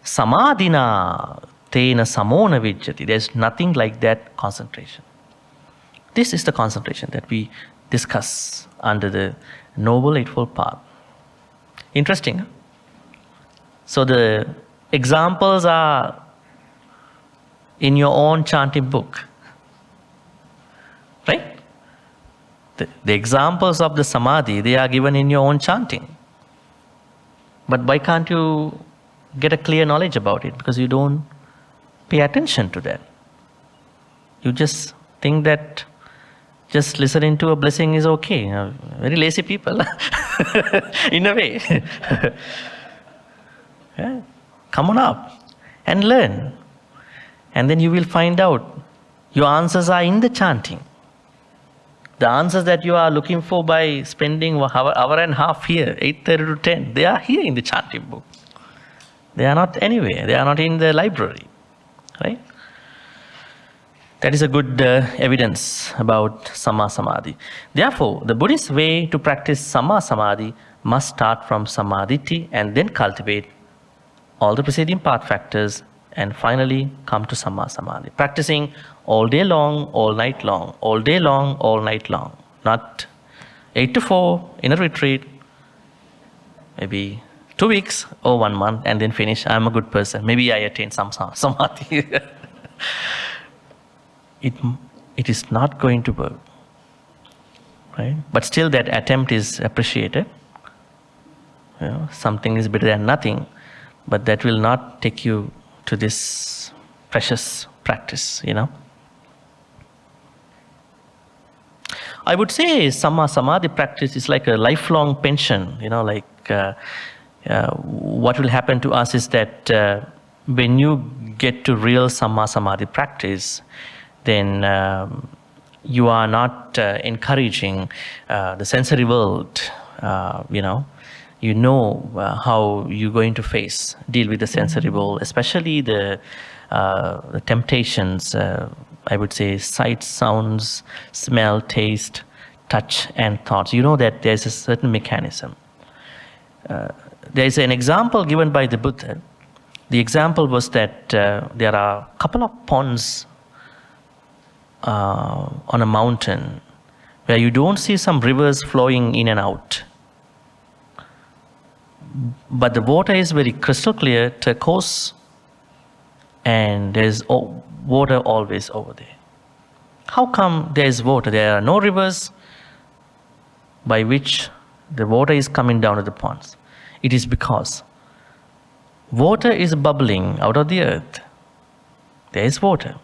Samadhina tena samona vijjati. There's nothing like that concentration. This is the concentration that we discuss under the Noble Eightfold Path. Interesting. Huh? So the examples are in your own chanting book. Right? The examples of the Samadhi, they are given in your own chanting. But why can't you get a clear knowledge about it? Because you don't pay attention to that. You just think that just listening to a blessing is okay. Very lazy people, in a way. Yeah. Come on up and learn. And then you will find out your answers are in the chanting. The answers that you are looking for by spending an hour and a half here, 8:30 to 10, they are here in the chanting book. They are not anywhere. They are not in the library, right? That is a good evidence about Samma Samadhi. Therefore, the Buddhist way to practice Samma Samadhi must start from Samadhi and then cultivate all the preceding path factors and finally come to Samma Samadhi. Practicing all day long, all night long, all day long, all night long. Not 8 to 4 in a retreat, maybe 2 weeks or 1 month and then finish. I'm a good person. Maybe I attain some Samadhi. It is not going to work, right? But still that attempt is appreciated. You know, something is better than nothing, but that will not take you to this precious practice, you know. I would say Samma Samadhi practice is like a lifelong pension, you know, like what will happen to us is that when you get to real Samma Samadhi practice, then you are not encouraging the sensory world, you know. You know how you're going to deal with the sensory world, especially the temptations, I would say sight, sounds, smell, taste, touch, and thoughts. You know that there's a certain mechanism. There's an example given by the Buddha. The example was that there are a couple of ponds on a mountain where you don't see some rivers flowing in and out. But the water is very crystal clear, turquoise, and there's water always over there. How come there is water? There are no rivers by which the water is coming down to the ponds. It is because water is bubbling out of the earth. There is water,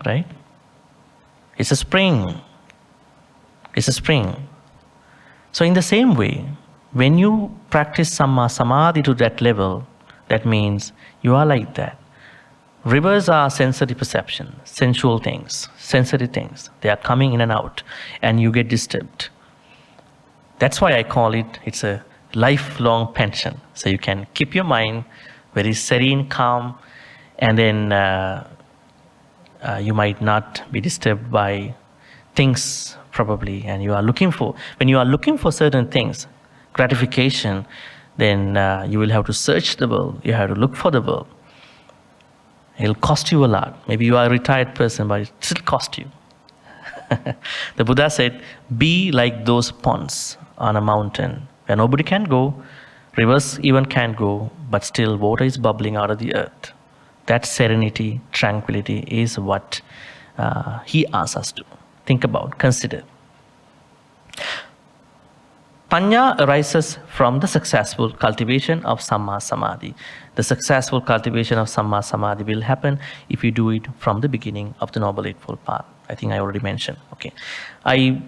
right? It's a spring. It's a spring. So in the same way, when you practice Samma Samadhi to that level, that means you are like that. Rivers are sensory perception, sensual things, sensory things. They are coming in and out, and you get disturbed. That's why I call it's a lifelong pension. So you can keep your mind very serene, calm, and then you might not be disturbed by things probably. And when you are looking for certain things, gratification, then you will have to search the world. You have to look for the world. It'll cost you a lot. Maybe you are a retired person, but it still cost you. The Buddha said, be like those ponds on a mountain where nobody can go, rivers even can't go, but still water is bubbling out of the earth. That serenity, tranquility is what he asks us to think about, consider. Panya arises from the successful cultivation of Samma Samadhi. The successful cultivation of Samma Samadhi will happen if you do it from the beginning of the Noble Eightfold Path. I think I already mentioned. Okay, I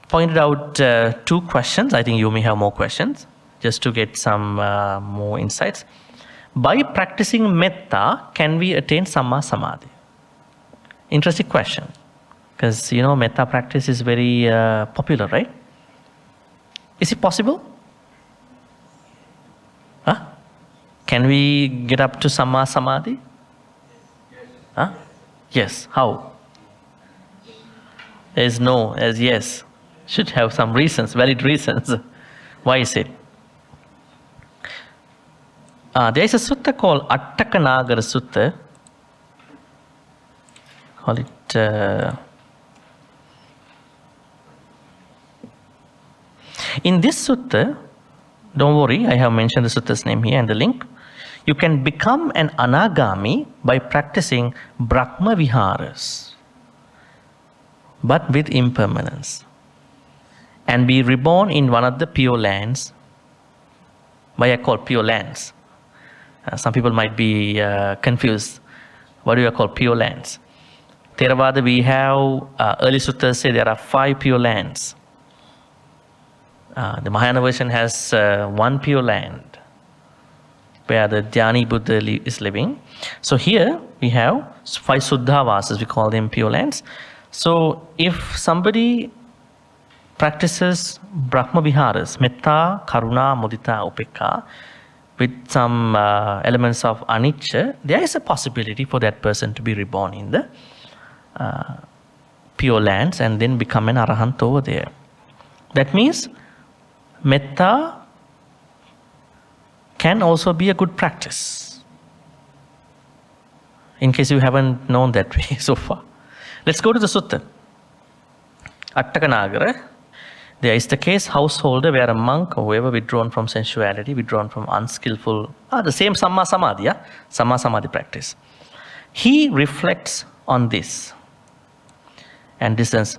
pointed out 2 questions. I think you may have more questions, just to get some more insights. By practicing metta, can we attain Samma Samadhi? Interesting question, because you know metta practice is very popular, right? Is it possible? Huh? Can we get up to Samma Samadhi? Yes. Huh? Yes. How? There is no as yes. Should have some reasons, valid reasons. Why is it? There is a sutta called Attakanagara Sutta. Call it. In this sutta, don't worry, I have mentioned the sutta's name here and the link. You can become an anagami by practicing Brahma Viharas, but with impermanence, and be reborn in one of the pure lands. Why I call pure lands? Some people might be confused. What do you call pure lands? Theravada, we have early suttas say there are 5 pure lands. The Mahayana version has 1 pure land where the Dhyani Buddha is living. So here we have 5 Suddhavasas, we call them pure lands. So if somebody practices Brahma Viharas, Metta, Karuna, Mudita, Upekka, with some elements of anicca, there is a possibility for that person to be reborn in the pure lands and then become an arahant over there. That means metta can also be a good practice, in case you haven't known that way so far. Let's go to the sutta. Attakanagara. There is the case householder where a monk or whoever withdrawn from sensuality, withdrawn from unskillful, the same Samma Samadhi, Samma Samadhi practice. He reflects on this. And this sense,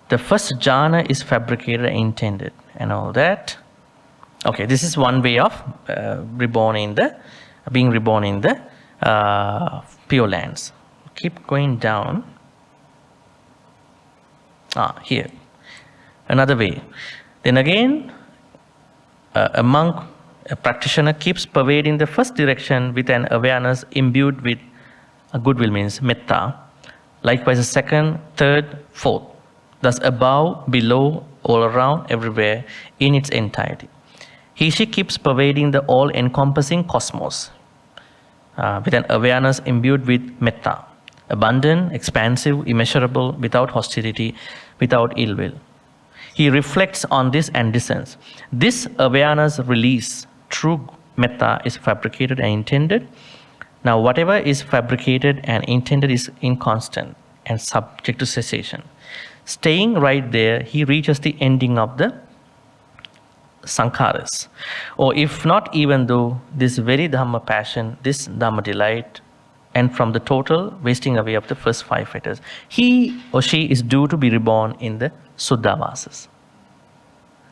the first jhana is fabricated and intended and all that. Okay, this is one way of being reborn in the pure lands. Keep going down. Here. Another way. Then again, a monk, a practitioner keeps pervading the first direction with an awareness imbued with a goodwill, means metta. Likewise, the second, third, fourth. Thus above, below, all around, everywhere, in its entirety. She keeps pervading the all-encompassing cosmos with an awareness imbued with metta. Abundant, expansive, immeasurable, without hostility, without ill will. He reflects on this and discerns. This awareness release, true metta, is fabricated and intended. Now, whatever is fabricated and intended is inconstant and subject to cessation. Staying right there, he reaches the ending of the sankharas. Or if not, even though this very Dhamma passion, this Dhamma delight, and from the total wasting away of the first five fetters, he or she is due to be reborn in the Suddhavasas.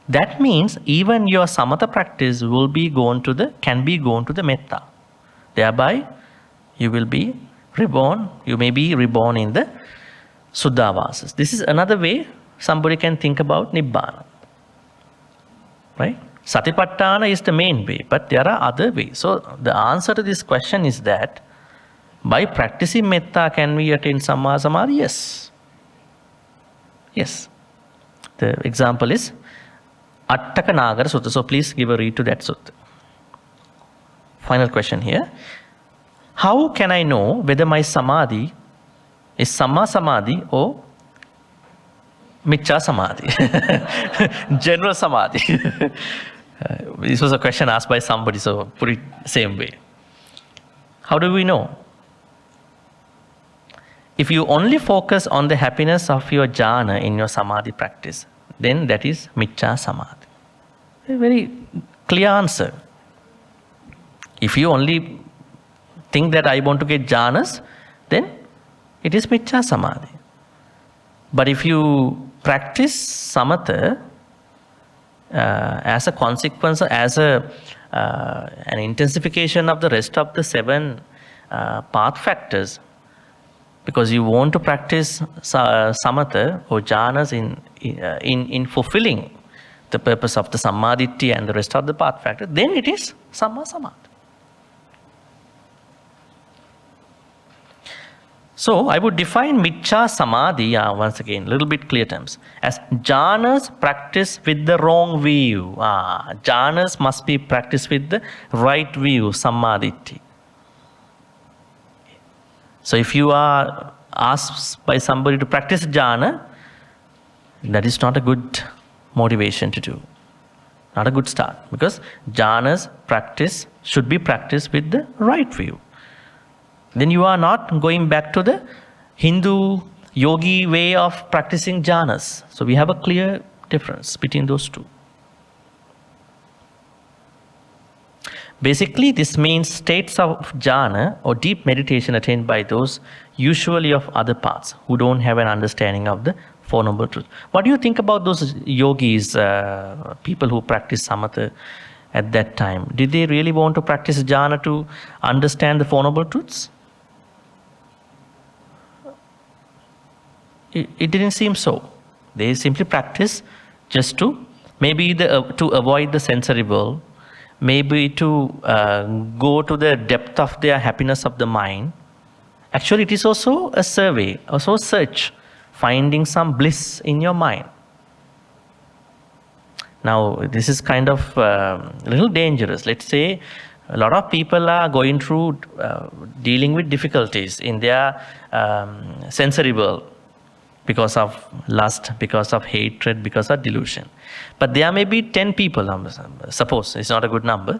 That means even your samatha practice can be gone to the metta. Thereby, you will be reborn, you may be reborn in the Suddhavasas. This is another way somebody can think about Nibbana. Right? Satipatthana is the main way, but there are other ways. So the answer to this question is that by practicing metta, can we attain Samma Samadhi? Yes. Yes. The example is Attakanagara Sutta. So please give a read to that sutta. Final question here. How can I know whether my Samadhi is Samma Samadhi or Miccha Samadhi? General Samadhi. This was a question asked by somebody, so put it same way. How do we know? If you only focus on the happiness of your jhana in your samadhi practice, then that is Miccha Samadhi. A very clear answer. If you only think that I want to get jhanas, then it is Miccha Samadhi. But if you practice samatha as a consequence, as an intensification of the rest of the seven path factors, because you want to practice samatha or jhanas in fulfilling the purpose of the sammaditthi and the rest of the path factors, then it is Samma Samadhi. So I would define Miccha Samadhi, once again, a little bit clear terms, as jhanas practiced with the wrong view. Jhanas must be practiced with the right view, sammaditthi. So if you are asked by somebody to practice jhana, that is not a good motivation to do. Not a good start. Because jhanas practice should be practiced with the right view. Then you are not going back to the Hindu yogi way of practicing jhanas. So we have a clear difference between those two. Basically, this means states of jhana or deep meditation attained by those usually of other paths who don't have an understanding of the Four Noble Truths. What do you think about those yogis, people who practice samatha at that time? Did they really want to practice jhana to understand the Four Noble Truths? It didn't seem so. They simply practice just to, maybe to avoid the sensory world, maybe to go to the depth of their happiness of the mind. Actually, it is also a survey, also a search finding some bliss in your mind. Now, this is kind of a little dangerous. Let's say a lot of people are going through dealing with difficulties in their sensory world because of lust, because of hatred, because of delusion. But there may be 10 people, suppose it's not a good number,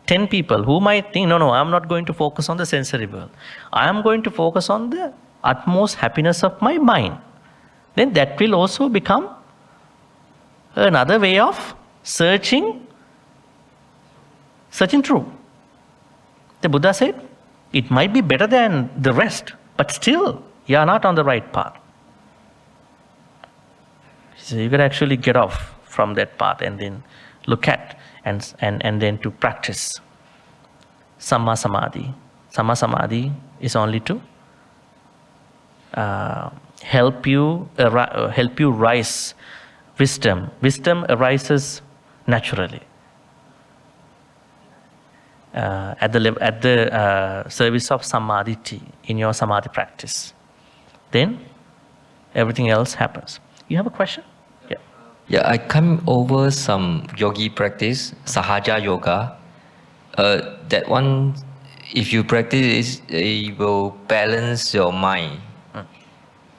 10 people who might think, no, I'm not going to focus on the sensory world. I am going to focus on the utmost happiness of my mind. Then that will also become another way of searching true. The Buddha said, it might be better than the rest, but still, you are not on the right path. So you can actually get off from that path and then look at and then to practice Samma Samadhi. Samma Samadhi is only to help you rise wisdom. Wisdom arises naturally at the service of Samadhi in your Samadhi practice. Then everything else happens. You have a question? Yeah. Yeah, I come over some yogi practice, Sahaja Yoga. That one, if you practice it will balance your mind.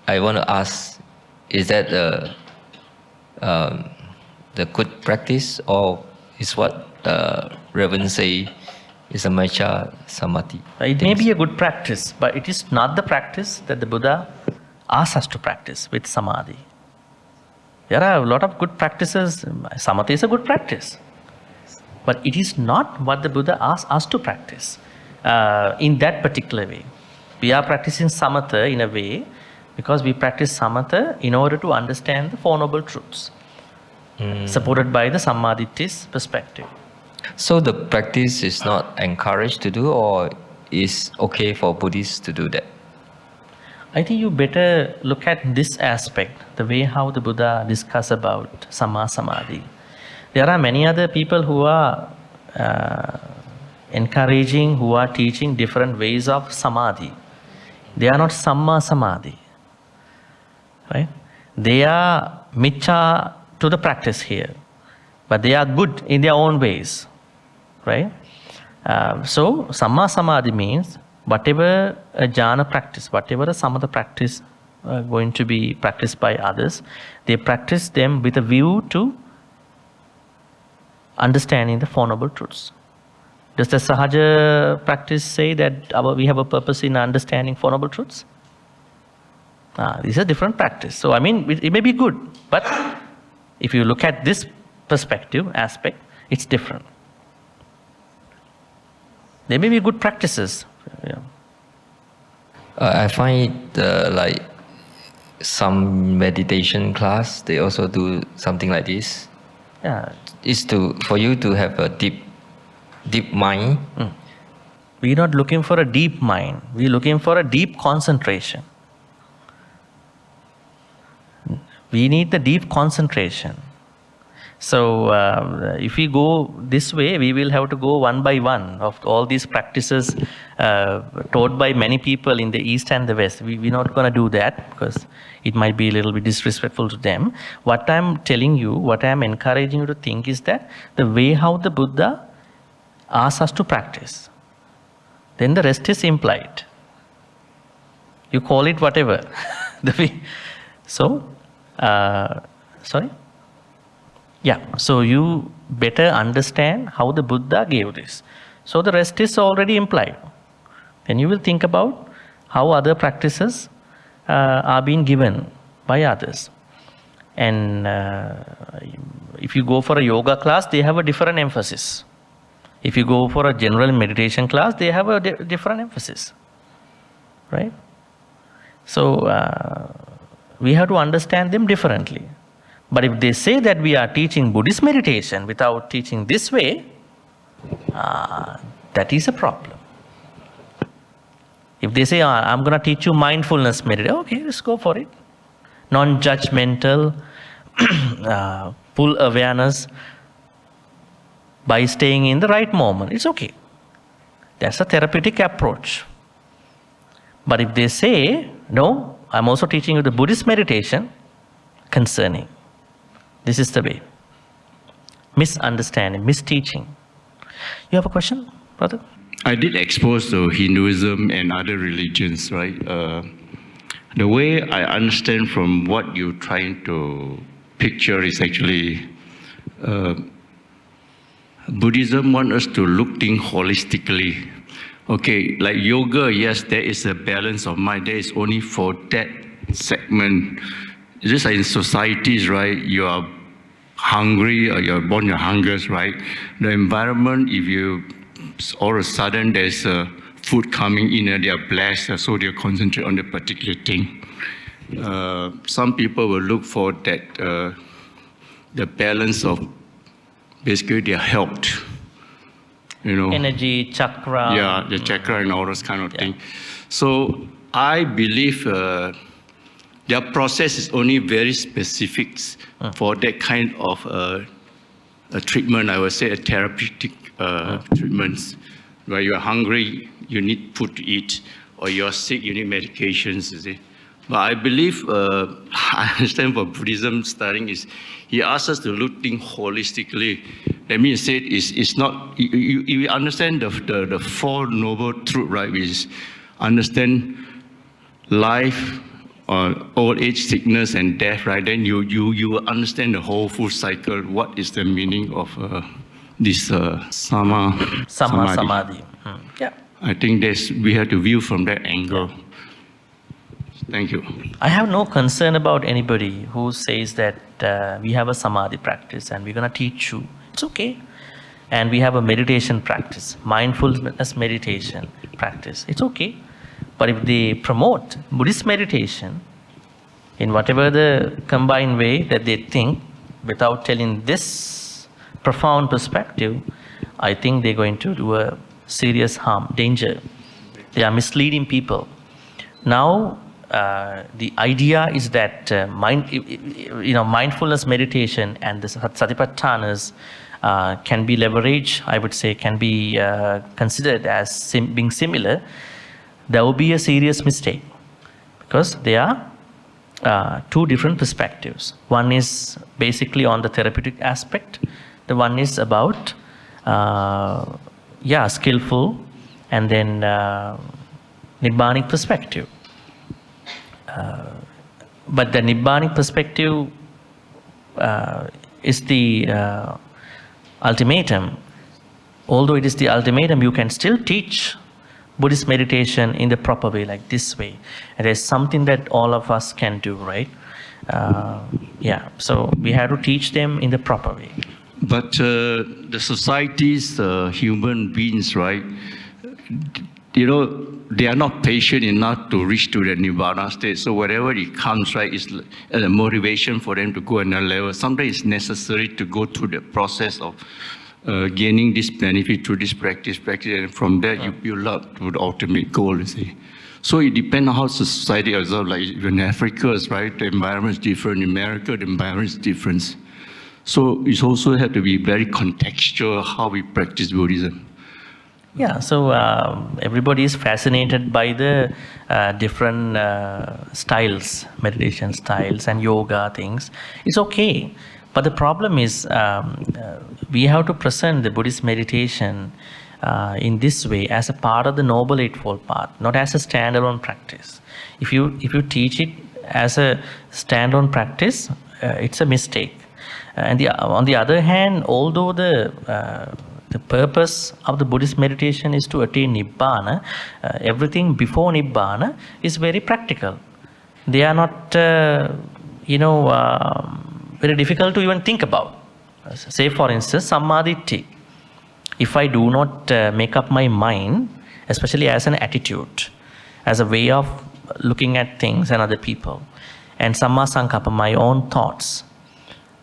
I want to ask, is that the good practice, or is what Reverend say is a Macha Samadhi? It may be a good practice, but it is not the practice that the Buddha asks us to practice with Samadhi. There are a lot of good practices. Samadhi is a good practice. But it is not what the Buddha asks us to practice in that particular way. We are practicing samatha in a way because we practice samatha in order to understand the Four Noble Truths, supported by the Sammadittis perspective. So the practice is not encouraged to do, or is okay for Buddhists to do that? I think you better look at this aspect, the way how the Buddha discuss about Samma Samadhi. There are many other people who are encouraging, who are teaching different ways of Samadhi. They are not Samma Samadhi. Right? They are Miccha to the practice here. But they are good in their own ways. Right? So, Samma Samadhi means whatever a jhana practice, whatever a samatha practice going to be practiced by others, they practice them with a view to understanding the Four Noble Truths. Does the Sahaja practice say that we have a purpose in understanding Four Noble Truths? This is a different practice. So, I mean, it may be good, but if you look at this perspective, aspect, it's different. There may be good practices. Yeah. I find like some meditation class, they also do something like this. Yeah. It's for you to have a deep mind. We're not looking for a deep mind. We're looking for a deep concentration. We need the deep concentration. So, if we go this way, we will have to go one by one of all these practices taught by many people in the East and the West. We're not going to do that because it might be a little bit disrespectful to them. What I'm telling you, what I'm encouraging you to think is that the way how the Buddha asks us to practice, then the rest is implied. You call it whatever. The way. So, sorry? Yeah, so you better understand how the Buddha gave this. So the rest is already implied. Then you will think about how other practices are being given by others. And if you go for a yoga class, they have a different emphasis. If you go for a general meditation class, they have a different emphasis. Right? So we have to understand them differently. But if they say that we are teaching Buddhist meditation without teaching this way, that is a problem. If they say, I'm going to teach you mindfulness meditation, okay, let's go for it. Non-judgmental, full awareness by staying in the right moment. It's okay. That's a therapeutic approach. But if they say, no, I'm also teaching you the Buddhist meditation concerning. This is the way. Misunderstanding, misteaching. You have a question, brother? I did expose to Hinduism and other religions, right? The way I understand from what you're trying to picture is actually Buddhism wants us to look things holistically. Okay, like yoga, yes, there is a balance of mind. There is only for that segment. Just like in societies, right? You are hungry or you're born your hungers, right? The environment, if you all of a sudden there's food coming in and they are blessed, so they concentrate on the particular thing. Some people will look for that the balance of basically their health. You know, energy, chakra. Yeah, the chakra and all those kind of things. So I believe their process is only very specific for that kind of a treatment. I would say a therapeutic treatments. Where you are hungry, you need food to eat, or you are sick, you need medications. You see. But I believe, I understand for Buddhism studying is, he asks us to look things holistically. That means said it's not, you understand the Four Noble Truths, right? Which is understand life, old age, sickness, and death, right? Then you understand the whole full cycle. What is the meaning of this Samma Samadhi. Yeah. I think we have to view from that angle. Thank you. I have no concern about anybody who says that we have a Samadhi practice and we're going to teach you. It's okay. And we have a meditation practice, mindfulness meditation practice. It's okay. But if they promote Buddhist meditation in whatever the combined way that they think, without telling this profound perspective, I think they're going to do a serious harm, danger. They are misleading people. Now, the idea is that mindfulness meditation and the Satipatthanas can be leveraged, I would say, can be considered as being similar. There will be a serious mistake because they are two different perspectives. One is basically on the therapeutic aspect. The one is about, skillful, and then Nibbanic perspective. But the Nibbanic perspective is the ultimatum. Although it is the ultimatum, you can still teach Buddhist meditation in the proper way, like this way. And there's something that all of us can do, right? So we have to teach them in the proper way. But the societies, human beings, right? They are not patient enough to reach to the Nibbana state. So whatever it comes, right, is a motivation for them to go another level. Sometimes it's necessary to go through the process of gaining this benefit through this practice, and from there you build up to the ultimate goal, you see. So it depends on how society observes. Like in Africa, right, the environment is different. In America, the environment is different. So it also have to be very contextual how we practice Buddhism. Yeah, so everybody is fascinated by the different styles, meditation styles and yoga things. It's okay. But the problem is we have to present the Buddhist meditation in this way as a part of the Noble Eightfold Path, not as a standalone practice. If you teach it as a standalone practice, it's a mistake. And on the other hand, although the purpose of the Buddhist meditation is to attain Nibbana, everything before Nibbana is very practical. They are not, very difficult to even think about. Say, for instance, Samadhi. If I do not make up my mind, especially as an attitude, as a way of looking at things and other people, and Samma Sankappa, my own thoughts,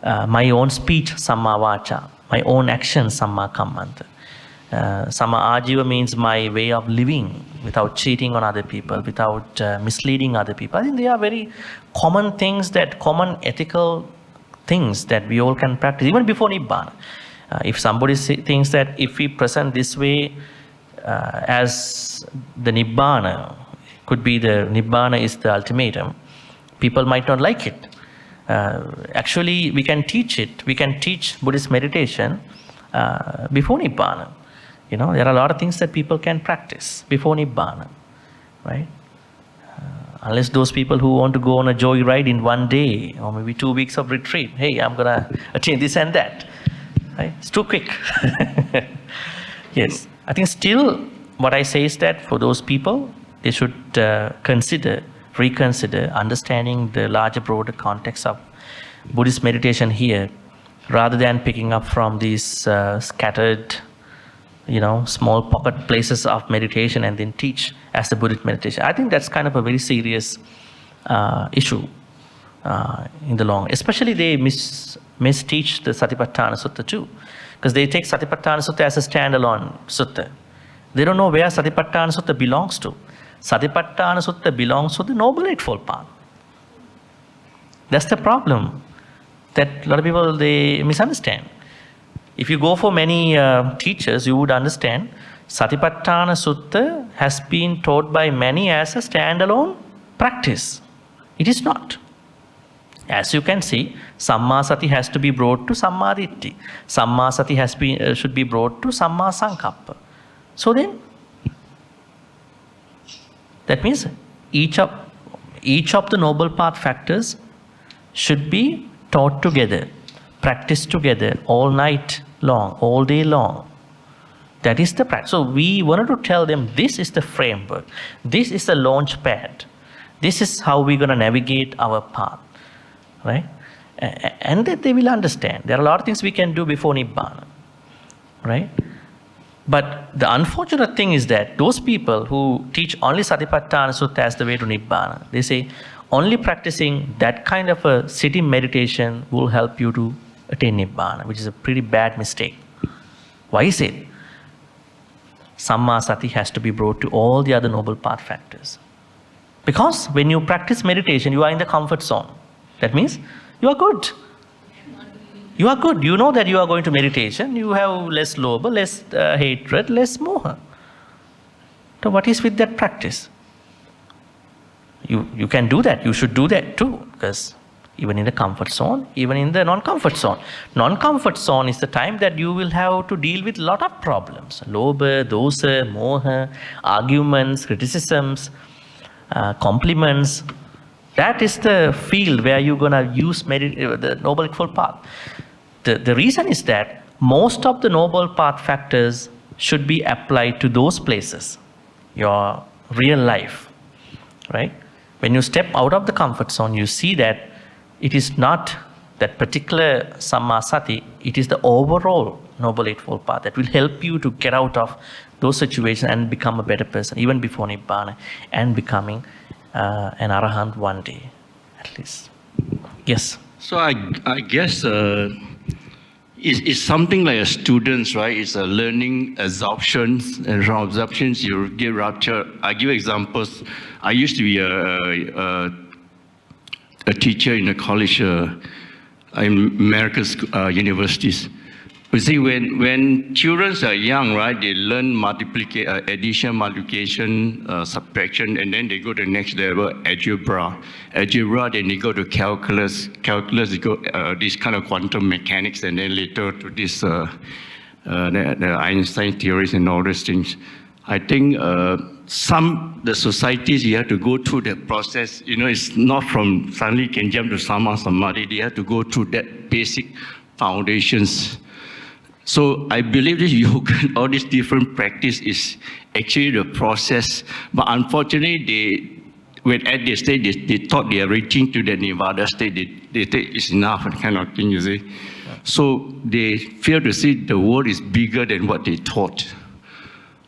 my own speech, Samma Vacha, my own actions, Samma Kammanta. Samma Ajiva means my way of living without cheating on other people, without misleading other people. I think they are very common things, common ethical things that we all can practice, even before Nibbana. If somebody thinks that if we present this way as the Nibbana, could be the Nibbana is the ultimatum, people might not like it. Actually, we can teach it. We can teach Buddhist meditation before Nibbana. You know, there are a lot of things that people can practice before Nibbana, right? Unless those people who want to go on a joy ride in one day or maybe 2 weeks of retreat, hey, I'm going to attain this and that. Right? It's too quick. Yes. I think still what I say is that for those people, they should reconsider understanding the larger, broader context of Buddhist meditation here, rather than picking up from these scattered, small pocket places of meditation and then teach as the Buddhist meditation. I think that's kind of a very serious issue in the long. Especially they misteach the Satipatthana Sutta too, because they take Satipatthana Sutta as a standalone sutta. They don't know where Satipatthana Sutta belongs to. Satipatthana Sutta belongs to the Noble Eightfold Path. That's the problem that a lot of people, they misunderstand. If you go for many teachers, you would understand Satipatthana Sutta has been taught by many as a standalone practice. It is not. As you can see, Samma Sati has to be brought to Samma Ditti. Samma Sati should be brought to Samma Sankappa. So then, that means each of the Noble Path factors should be taught together, practiced together all night long, all day long. That is the practice. So we wanted to tell them this is the framework, this is the launch pad, this is how we're going to navigate our path, right? And that they will understand. There are a lot of things we can do before Nibbana, right? But the unfortunate thing is that those people who teach only Satipatthana Sutta as the way to Nibbana, they say only practicing that kind of a sitting meditation will help you to attain Nibbana, which is a pretty bad mistake. Why is it? Samma Sati has to be brought to all the other Noble Path factors. Because when you practice meditation, you are in the comfort zone. That means you are good. You are good. You know that you are going to meditation. You have less lobha, less hatred, less moha. So what is with that practice? You can do that. You should do that too. Because even in the comfort zone, even in the non-comfort zone. Non-comfort zone is the time that you will have to deal with a lot of problems. Lobha, dosa, moha, arguments, criticisms, compliments. That is the field where you're going to use the Noble Eightfold Path. The reason is that most of the Noble Path factors should be applied to those places, your real life, right? When you step out of the comfort zone, you see that it is not that particular Samma Sati, it is the overall Noble Eightfold Path that will help you to get out of those situations and become a better person, even before Nibbana, and becoming an Arahant one day, at least. Yes? So I guess it's something like a student's, right? It's a learning assumptions, and from assumptions you get rupture. I give examples. I used to be a teacher in a college in American universities. You see, when children are young, right, they learn addition, multiplication, subtraction, and then they go to the next level, algebra. Algebra, then they go to calculus. Calculus, they go this kind of quantum mechanics, and then later to this the Einstein theories and all those things. I think the societies, you have to go through that process. It's not from suddenly can jump to Samma Samadhi. They have to go through that basic foundations. So I believe this yoga, all this different practice is actually the process. But unfortunately, when at this stage, they thought they are reaching to the Nirvana state, they think it's enough, kind of thing, you see. So they fail to see the world is bigger than what they thought.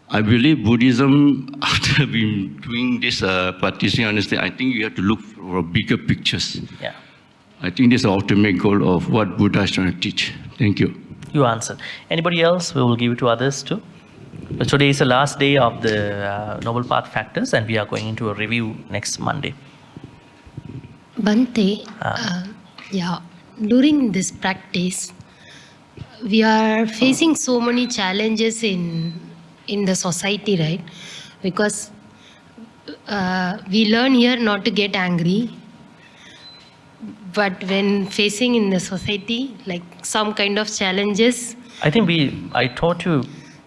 I believe Buddhism, after been doing this practicing, honestly, I think you have to look for bigger pictures. Yeah. I think this is the ultimate goal of what Buddha is trying to teach. Thank you. You answered. Anybody else? We will give it to others too. But today is the last day of the Noble Path factors, and we are going into a review next Monday. Bhante, during this practice, we are facing so many challenges in the society, right? Because we learn here not to get angry, but when facing in the society, like some kind of challenges, I think I taught you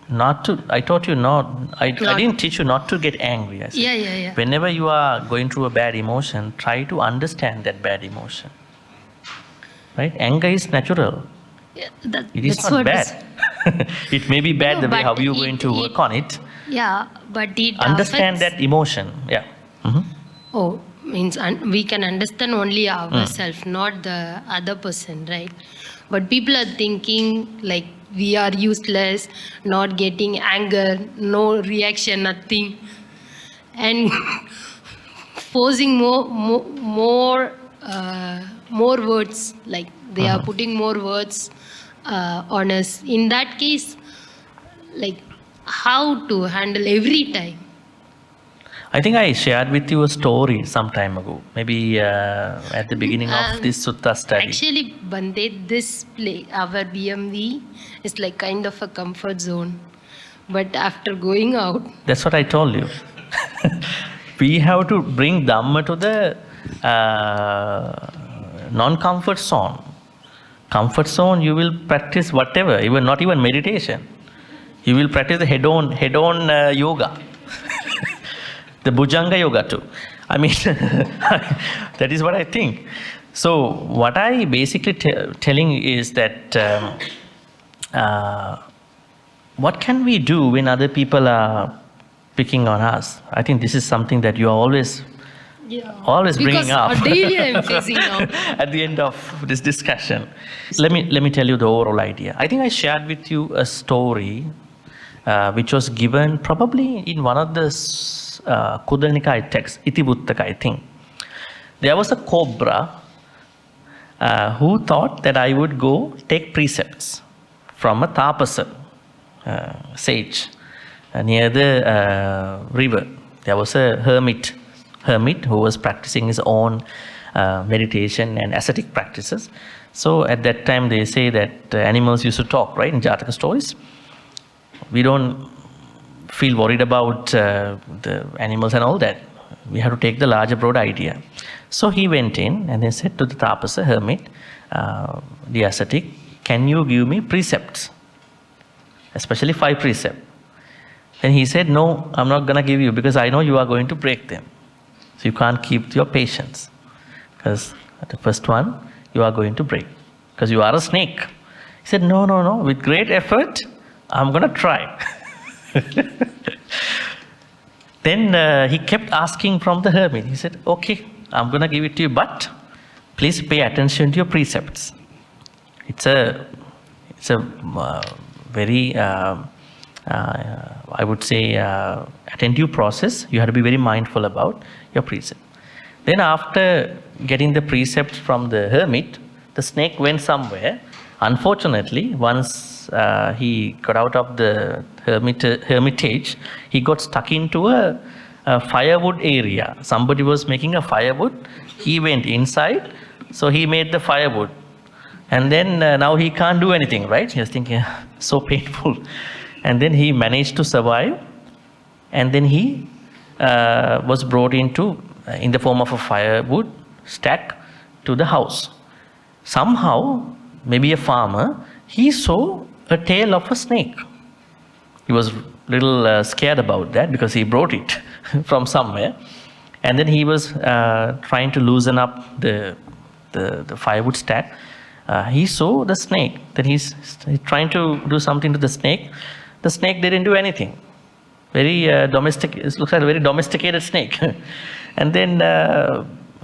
not to, I didn't teach you not to get angry. I said, yeah. whenever you are going through a bad emotion, try to understand that bad emotion. Right? Anger is natural. Yeah, It is that's not what bad. It may be bad No, the way how but you're going to work on it. Yeah, but it Understand affects, that emotion. Yeah. Mhm. Oh, means we can understand only ourselves, not the other person, right? But people are thinking like we are useless, not getting anger, no reaction, nothing, and forcing more words. Like they are putting more words on us. In that case, like how to handle every time. I think I shared with you a story some time ago, maybe at the beginning of this sutta study. Actually, Bhante, this play, our BMV, is like kind of a comfort zone. But after going out, That's what I told you. We have to bring Dhamma to the non-comfort zone. Comfort zone, you will practice whatever, even not even meditation. You will practice the head-on yoga. The Bhujanga yoga too. I mean, that is what I think. So what I basically telling is that what can we do when other people are picking on us? I think this is something that you are always bringing up. Because daily I'm facing now. At the end of this discussion. Let me tell you the overall idea. I think I shared with you a story which was given probably in one of the Kudal Nikaya texts, Itivuttaka, I think. There was a cobra who thought that I would go take precepts from a tapasa, sage, near the river. There was a hermit who was practicing his own meditation and ascetic practices. So at that time they say that animals used to talk, right, in Jataka stories. We don't feel worried about the animals and all that. We have to take the larger, broad idea. So he went in and then said to the tapasa, hermit, the ascetic, can you give me precepts? Especially 5 precepts. Then he said, no, I'm not going to give you because I know you are going to break them. So you can't keep your patience. Because the first one, you are going to break. Because you are a snake. He said, no, with great effort, I'm going to try. Then he kept asking from the hermit. He said, okay, I'm going to give it to you, but please pay attention to your precepts. It's a very, I would say, attentive process. You have to be very mindful about your precept. Then after getting the precepts from the hermit, the snake went somewhere. Unfortunately, once he got out of the hermitage, he got stuck into a firewood area. Somebody was making a firewood. He went inside, so he made the firewood. And then now he can't do anything, right? He was thinking, so painful. And then he managed to survive. And then he was brought in the form of a firewood stack to the house. Somehow, maybe a farmer, he saw a tail of a snake. He was a little scared about that because he brought it from somewhere. And then he was trying to loosen up the firewood stack. He saw the snake. Then he's trying to do something to the snake. The snake didn't do anything. Very domestic. It looks like a very domesticated snake. And then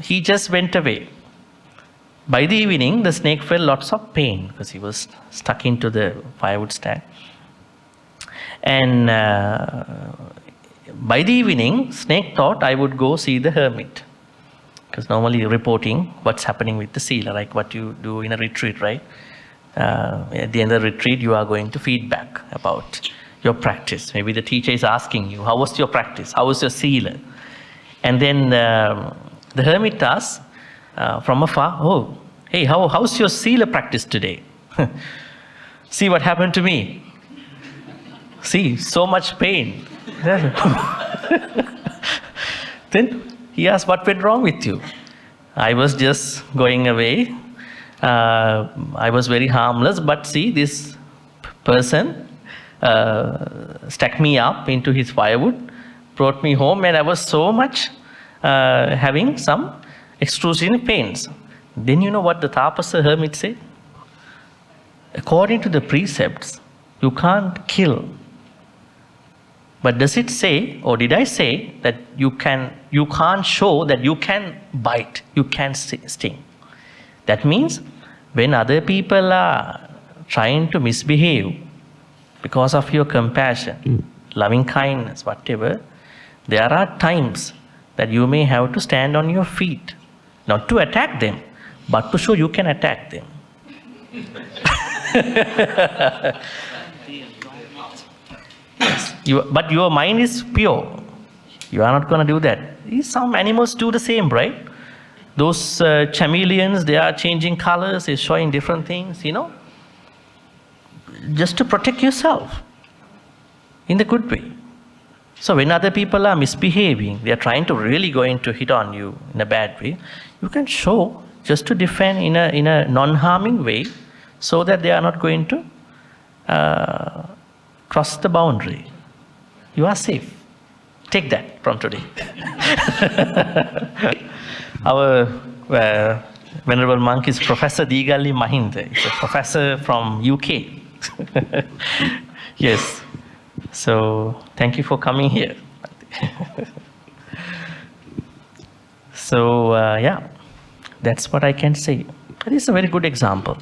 he just went away. By the evening, the snake felt lots of pain because he was stuck into the firewood stack. And by the evening, snake thought I would go see the hermit. Because normally reporting what's happening with the sealer, like what you do in a retreat, right? At the end of the retreat, you are going to feedback about your practice. Maybe the teacher is asking you, how was your practice? How was your sealer? And then the hermit asks from afar, oh, hey, how's your sealer practice today? See what happened to me. See, so much pain. Then he asked, what went wrong with you? I was just going away. I was very harmless, but see, this person stuck me up into his firewood, brought me home, and I was so much having some excruciating pains. Then you know what the Tapasa hermit said? According to the precepts, you can't kill. But does it say, or did I say, that you can't show that you can bite, you can sting? That means when other people are trying to misbehave because of your compassion, loving kindness, whatever, there are times that you may have to stand on your feet, not to attack them, but to show you can attack them. Yes, but your mind is pure. You are not going to do that. Some animals do the same, right? Those chameleons, they are changing colors, they're showing different things, just to protect yourself in the good way. So when other people are misbehaving, they are trying to really going to hit on you in a bad way, you can show just to defend in a non-harming way, so that they are not going to cross the boundary. You are safe. Take that from today. Our venerable monk is Professor Digalli Mahinda. He's a professor from UK. Yes. So thank you for coming here. So yeah, that's what I can say. It is a very good example.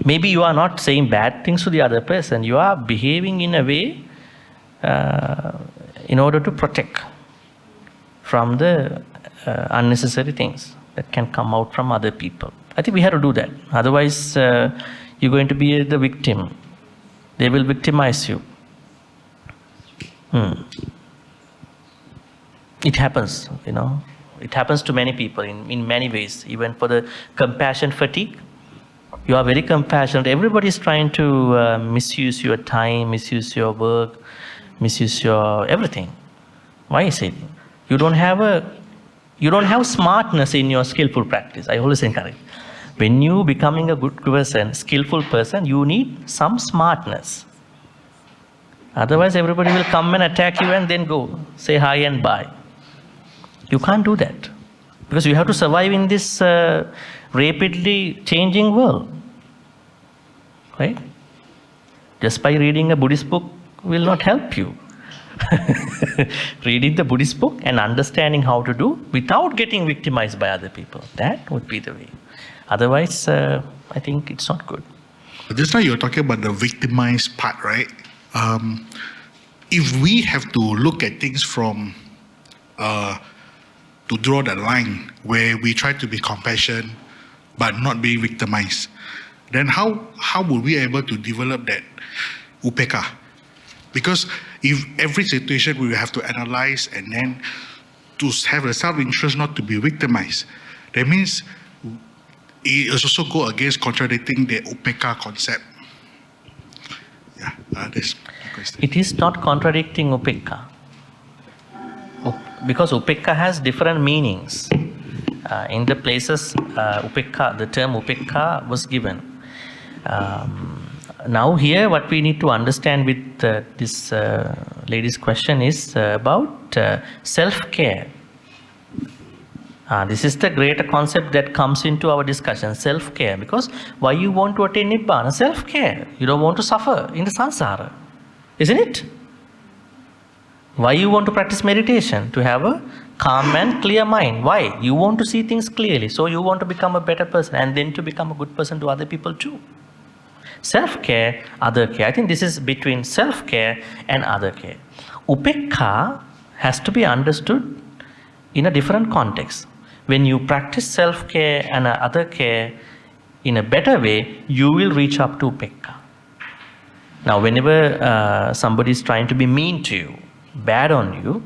Maybe you are not saying bad things to the other person. You are behaving in a way in order to protect from the unnecessary things that can come out from other people. I think we have to do that. Otherwise, you're going to be the victim. They will victimize you. It happens, It happens to many people in many ways. Even for the compassion fatigue, you are very compassionate. Everybody is trying to misuse your time, misuse your work, misuse your everything. Why is it? You don't have smartness in your skillful practice. I always encourage. When you becoming a good person, skillful person, you need some smartness. Otherwise, everybody will come and attack you and then go, say hi and bye. You can't do that. Because you have to survive in this rapidly changing world. Right? Just by reading a Buddhist book will not help you. Reading the Buddhist book and understanding how to do without getting victimized by other people. That would be the way. Otherwise, I think it's not good. Just now you were talking about the victimized part, right? If we have to look at things from, to draw the line where we try to be compassionate but not being victimized, then how would we be able to develop that upekkha? Because if every situation we will have to analyze and then to have the self-interest not to be victimized, that means it also go against contradicting the upekkha concept. Yeah, that's the question. It is not contradicting upekkha. Because upekkha has different meanings. In the places upekkha, the term upekkha was given. Now here what we need to understand with this lady's question is about self-care. This is the greater concept that comes into our discussion, self-care. Because why you want to attain Nibbana? Self-care. You don't want to suffer in the samsara. Isn't it? Why you want to practice meditation? To have a calm and clear mind. Why? You want to see things clearly. So you want to become a better person and then to become a good person to other people too. Self-care, other care. I think this is between self-care and other care. Upekkha has to be understood in a different context. When you practice self-care and other care in a better way, you will reach up to upekkha. Now, whenever somebody is trying to be mean to you, bad on you,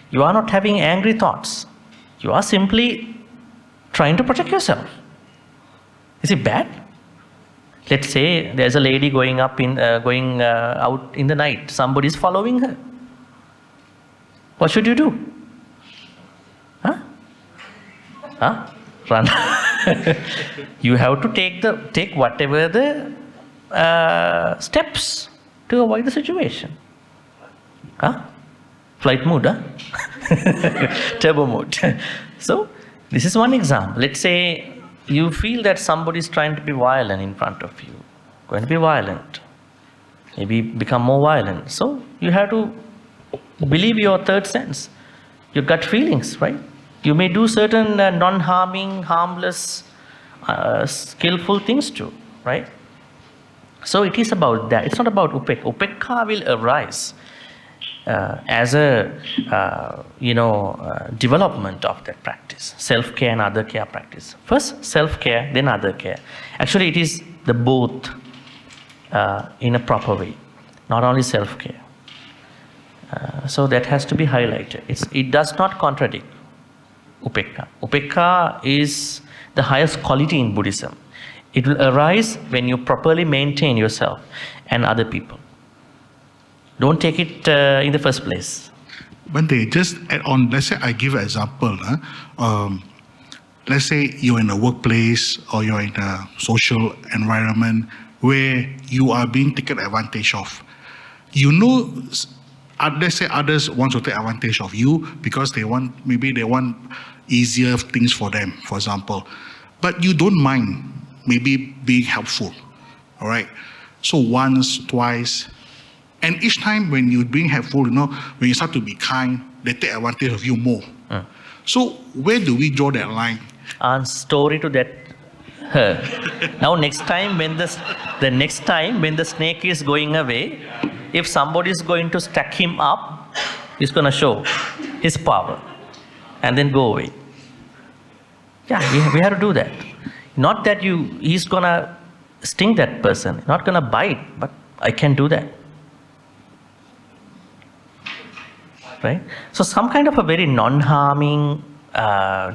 you are not having angry thoughts. You are simply trying to protect yourself. Is it bad? Let's say there's a lady going out in the night. Somebody is following her. What should you do? Huh? Run. You have to take whatever the steps to avoid the situation. Huh? Flight mode, huh? Turbo mode. So, this is one example. Let's say you feel that somebody is trying to be violent in front of you. Going to be violent. Maybe become more violent. So, you have to believe your third sense, your gut feelings, right? You may do certain non-harming, harmless, skillful things too, right? So it is about that. It's not about upekka. Upekka will arise as a development of that practice, self-care and other care practice. First self-care, then other care. Actually, it is the both in a proper way, not only self-care. So that has to be highlighted. It does not contradict upekka. Upekka is the highest quality in Buddhism. It will arise when you properly maintain yourself and other people. Don't take it in the first place. Bhante, just add on, let's say I give an example. Let's say you're in a workplace or you're in a social environment where you are being taken advantage of. You know, let's say others want to take advantage of you because maybe they want easier things for them, for example. But you don't mind maybe being helpful, all right? So once, twice, and each time when you're being helpful, when you start to be kind, they take advantage of you more. So where do we draw that line? Story to that her. Now next time when the snake is going away, if somebody is going to stack him up, he's going to show his power and then go away. Yeah, we have to do that. Not that he's going to sting that person, not going to bite, but I can do that. Right? So some kind of a very non-harming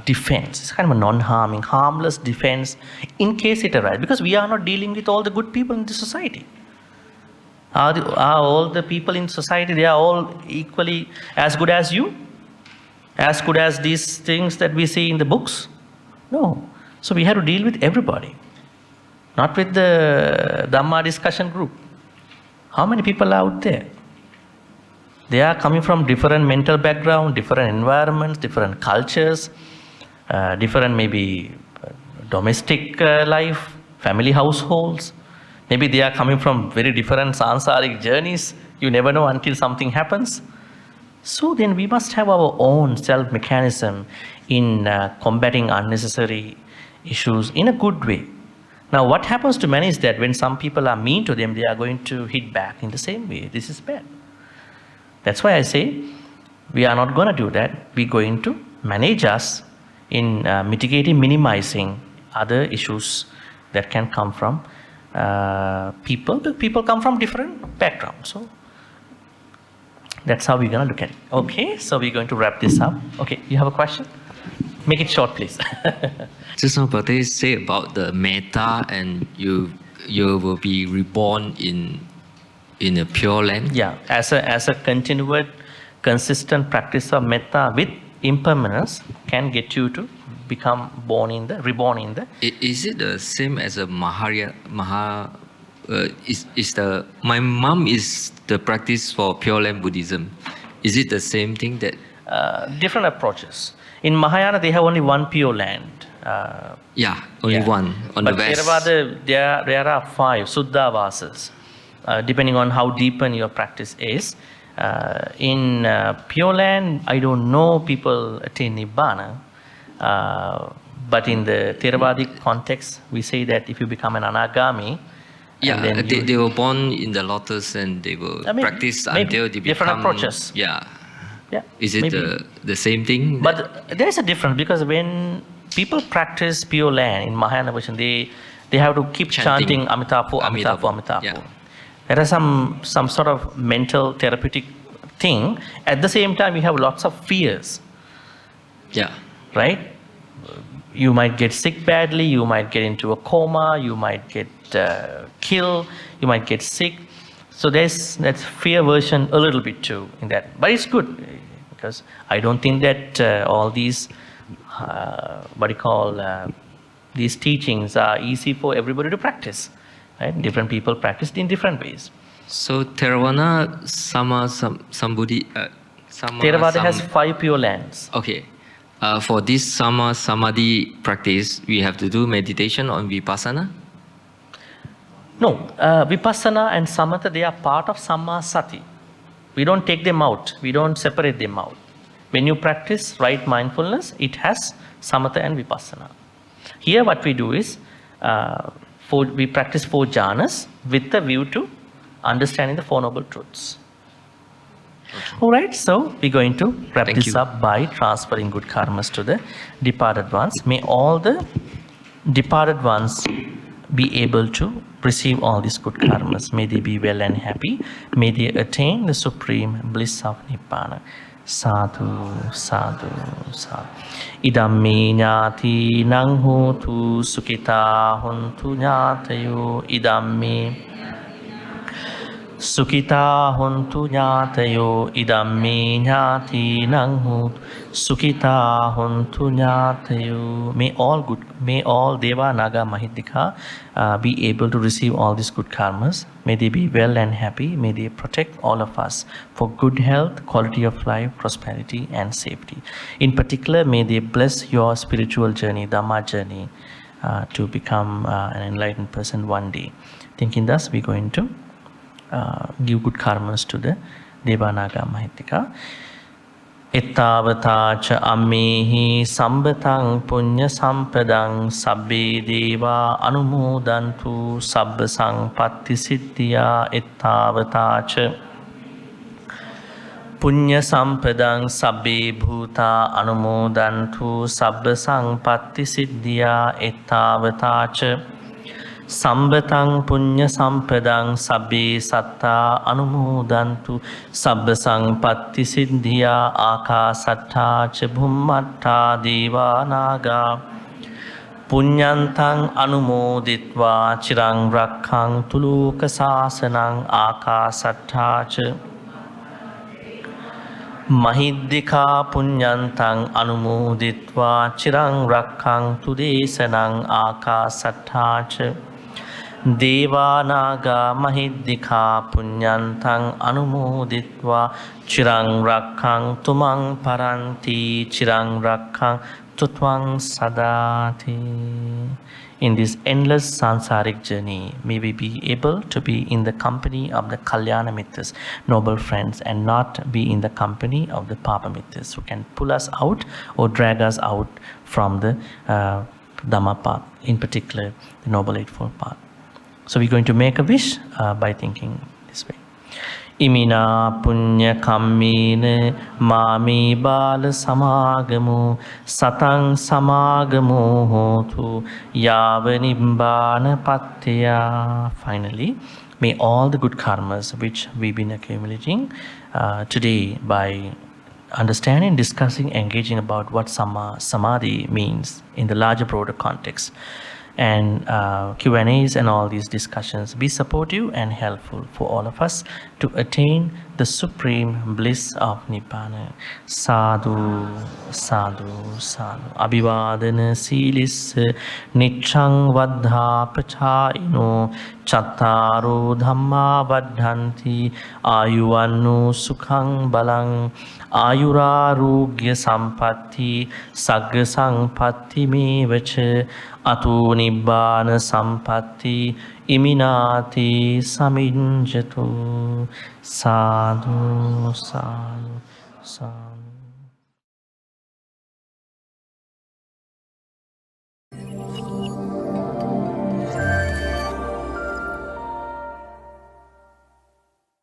defense, it's kind of a non-harming, harmless defense in case it arises. Because we are not dealing with all the good people in the society. Are all the people in society, they are all equally as good as you? As good as these things that we see in the books? No. So we have to deal with everybody. Not with the Dhamma discussion group. How many people are out there? They are coming from different mental background, different environments, different cultures, different maybe domestic life, family households. Maybe they are coming from very different sansaric journeys. You never know until something happens. So then we must have our own self-mechanism in combating unnecessary issues in a good way. Now what happens to many is that when some people are mean to them, they are going to hit back in the same way. This is bad. That's why I say we are not going to do that. We're going to manage us in mitigating, minimizing other issues that can come from people. People come from different backgrounds. So that's how we're going to look at it. Okay, so we're going to wrap this up. Okay, you have a question? Make it short, please. Just now, Bhante say about the metta and you will be reborn in a pure land. Yeah, as a continued, consistent practice of metta with impermanence can get you to become reborn in the. Is it the same as a Maha? My mom is the practice for Pure Land Buddhism. Is it the same thing that? Different approaches. In Mahayana, they have only one Pure Land. Only one on the west. But there are 5 Suddha Vasas, depending on how deepened your practice is. In Pure Land, I don't know people attain Nibbana. But in the Theravadic context, we say that if you become an Anagami, they were born in the lotus and they will practice until they become different approaches. Yeah. Is it maybe the same thing? But there is a difference because when people practice Pure Land in Mahayana version, they have to keep chanting Amitabha, Amitabha, Amitabha. Yeah. There are some sort of mental therapeutic thing. At the same time, you have lots of fears. Yeah. Right? You might get sick badly, you might get into a coma, you might get killed, you might get sick. So that's fear version a little bit too in that. But it's good because I don't think that all these these teachings are easy for everybody to practice. Right? Different people practice in different ways. So Theravada, Sambuddhi, Samma, Theravada has 5 pure lands. Okay. For this Samma Samadhi practice, we have to do meditation on Vipassana? No, Vipassana and Samatha, they are part of Samma Sati. We don't take them out. We don't separate them out. When you practice right mindfulness, it has Samatha and Vipassana. Here what we do is, we practice 4 jhanas with the view to understanding the 4 noble truths. Okay. All right, so we're going to wrap this up by transferring good karmas to the departed ones. May all the departed ones be able to receive all these good karmas. May they be well and happy. May they attain the supreme bliss of Nibbana. Sadhu, sadhu, sadhu. Idam me ñāti nang hotu sukita hontu ñātayo. Idam me Sukita hontu ñātayo. Idam me ñāti nang hotu sukita hontu ñātayo. May all Deva, Naga, Mahidika be able to receive all these good karmas. May they be well and happy. May they protect all of us for good health, quality of life, prosperity and safety. In particular, may they bless your spiritual journey, Dhamma journey, to become an enlightened person one day. Thinking thus, we're going to give good karmas to the Deva, Naga, Mahidika. Ettavata ammehi sambatang punya sampadang sabbe deva anumodantu sabba sangpatti siddhya. Ettavata punya sampadang sabbe bhuta anumodantu sabba sangpatti siddhya. Ettavata Sambatang punya sampadang sabbe satta anumodantu sabba sangpatti siddhya. Akasatta ca bhummatta deva naga punyantang anumoditva chirang rakhang tuluka sasanang. Akasatta ca Mahiddika punyantang anumoditva chirang rakhang tudesanang. Akasatta ca Deva Naga Mahiddika punyantang anumoditva chirang rakhang tumang paranti chirang rakhang tutwang sadati. In this endless sansaric journey, may we be able to be in the company of the Kalyana Mittas, noble friends, and not be in the company of the Papa Mittas who can pull us out or drag us out from the Dhamma path, in particular the Noble Eightfold Path. So we're going to make a wish by thinking this way. Imina punya kammine mami bala samagamu satang samagamu hotu yavanibbana patteya. Finally, may all the good karmas which we've been accumulating today by understanding, discussing, engaging about what Samma Samadhi means in the larger, broader context, and Q&As and all these discussions be supportive and helpful for all of us to attain the supreme bliss of Nibbana. Sadhu, sadhu, sadhu. Abhivadana silis nichang vaddha pachayino chattaro dhamma vaddhanti ayuvannu sukhang balang ayurarogya sampatti sagga sampatti mevacha atu nibbana sampatti iminati saminjatu. Sadhu, sadhu, sadhu.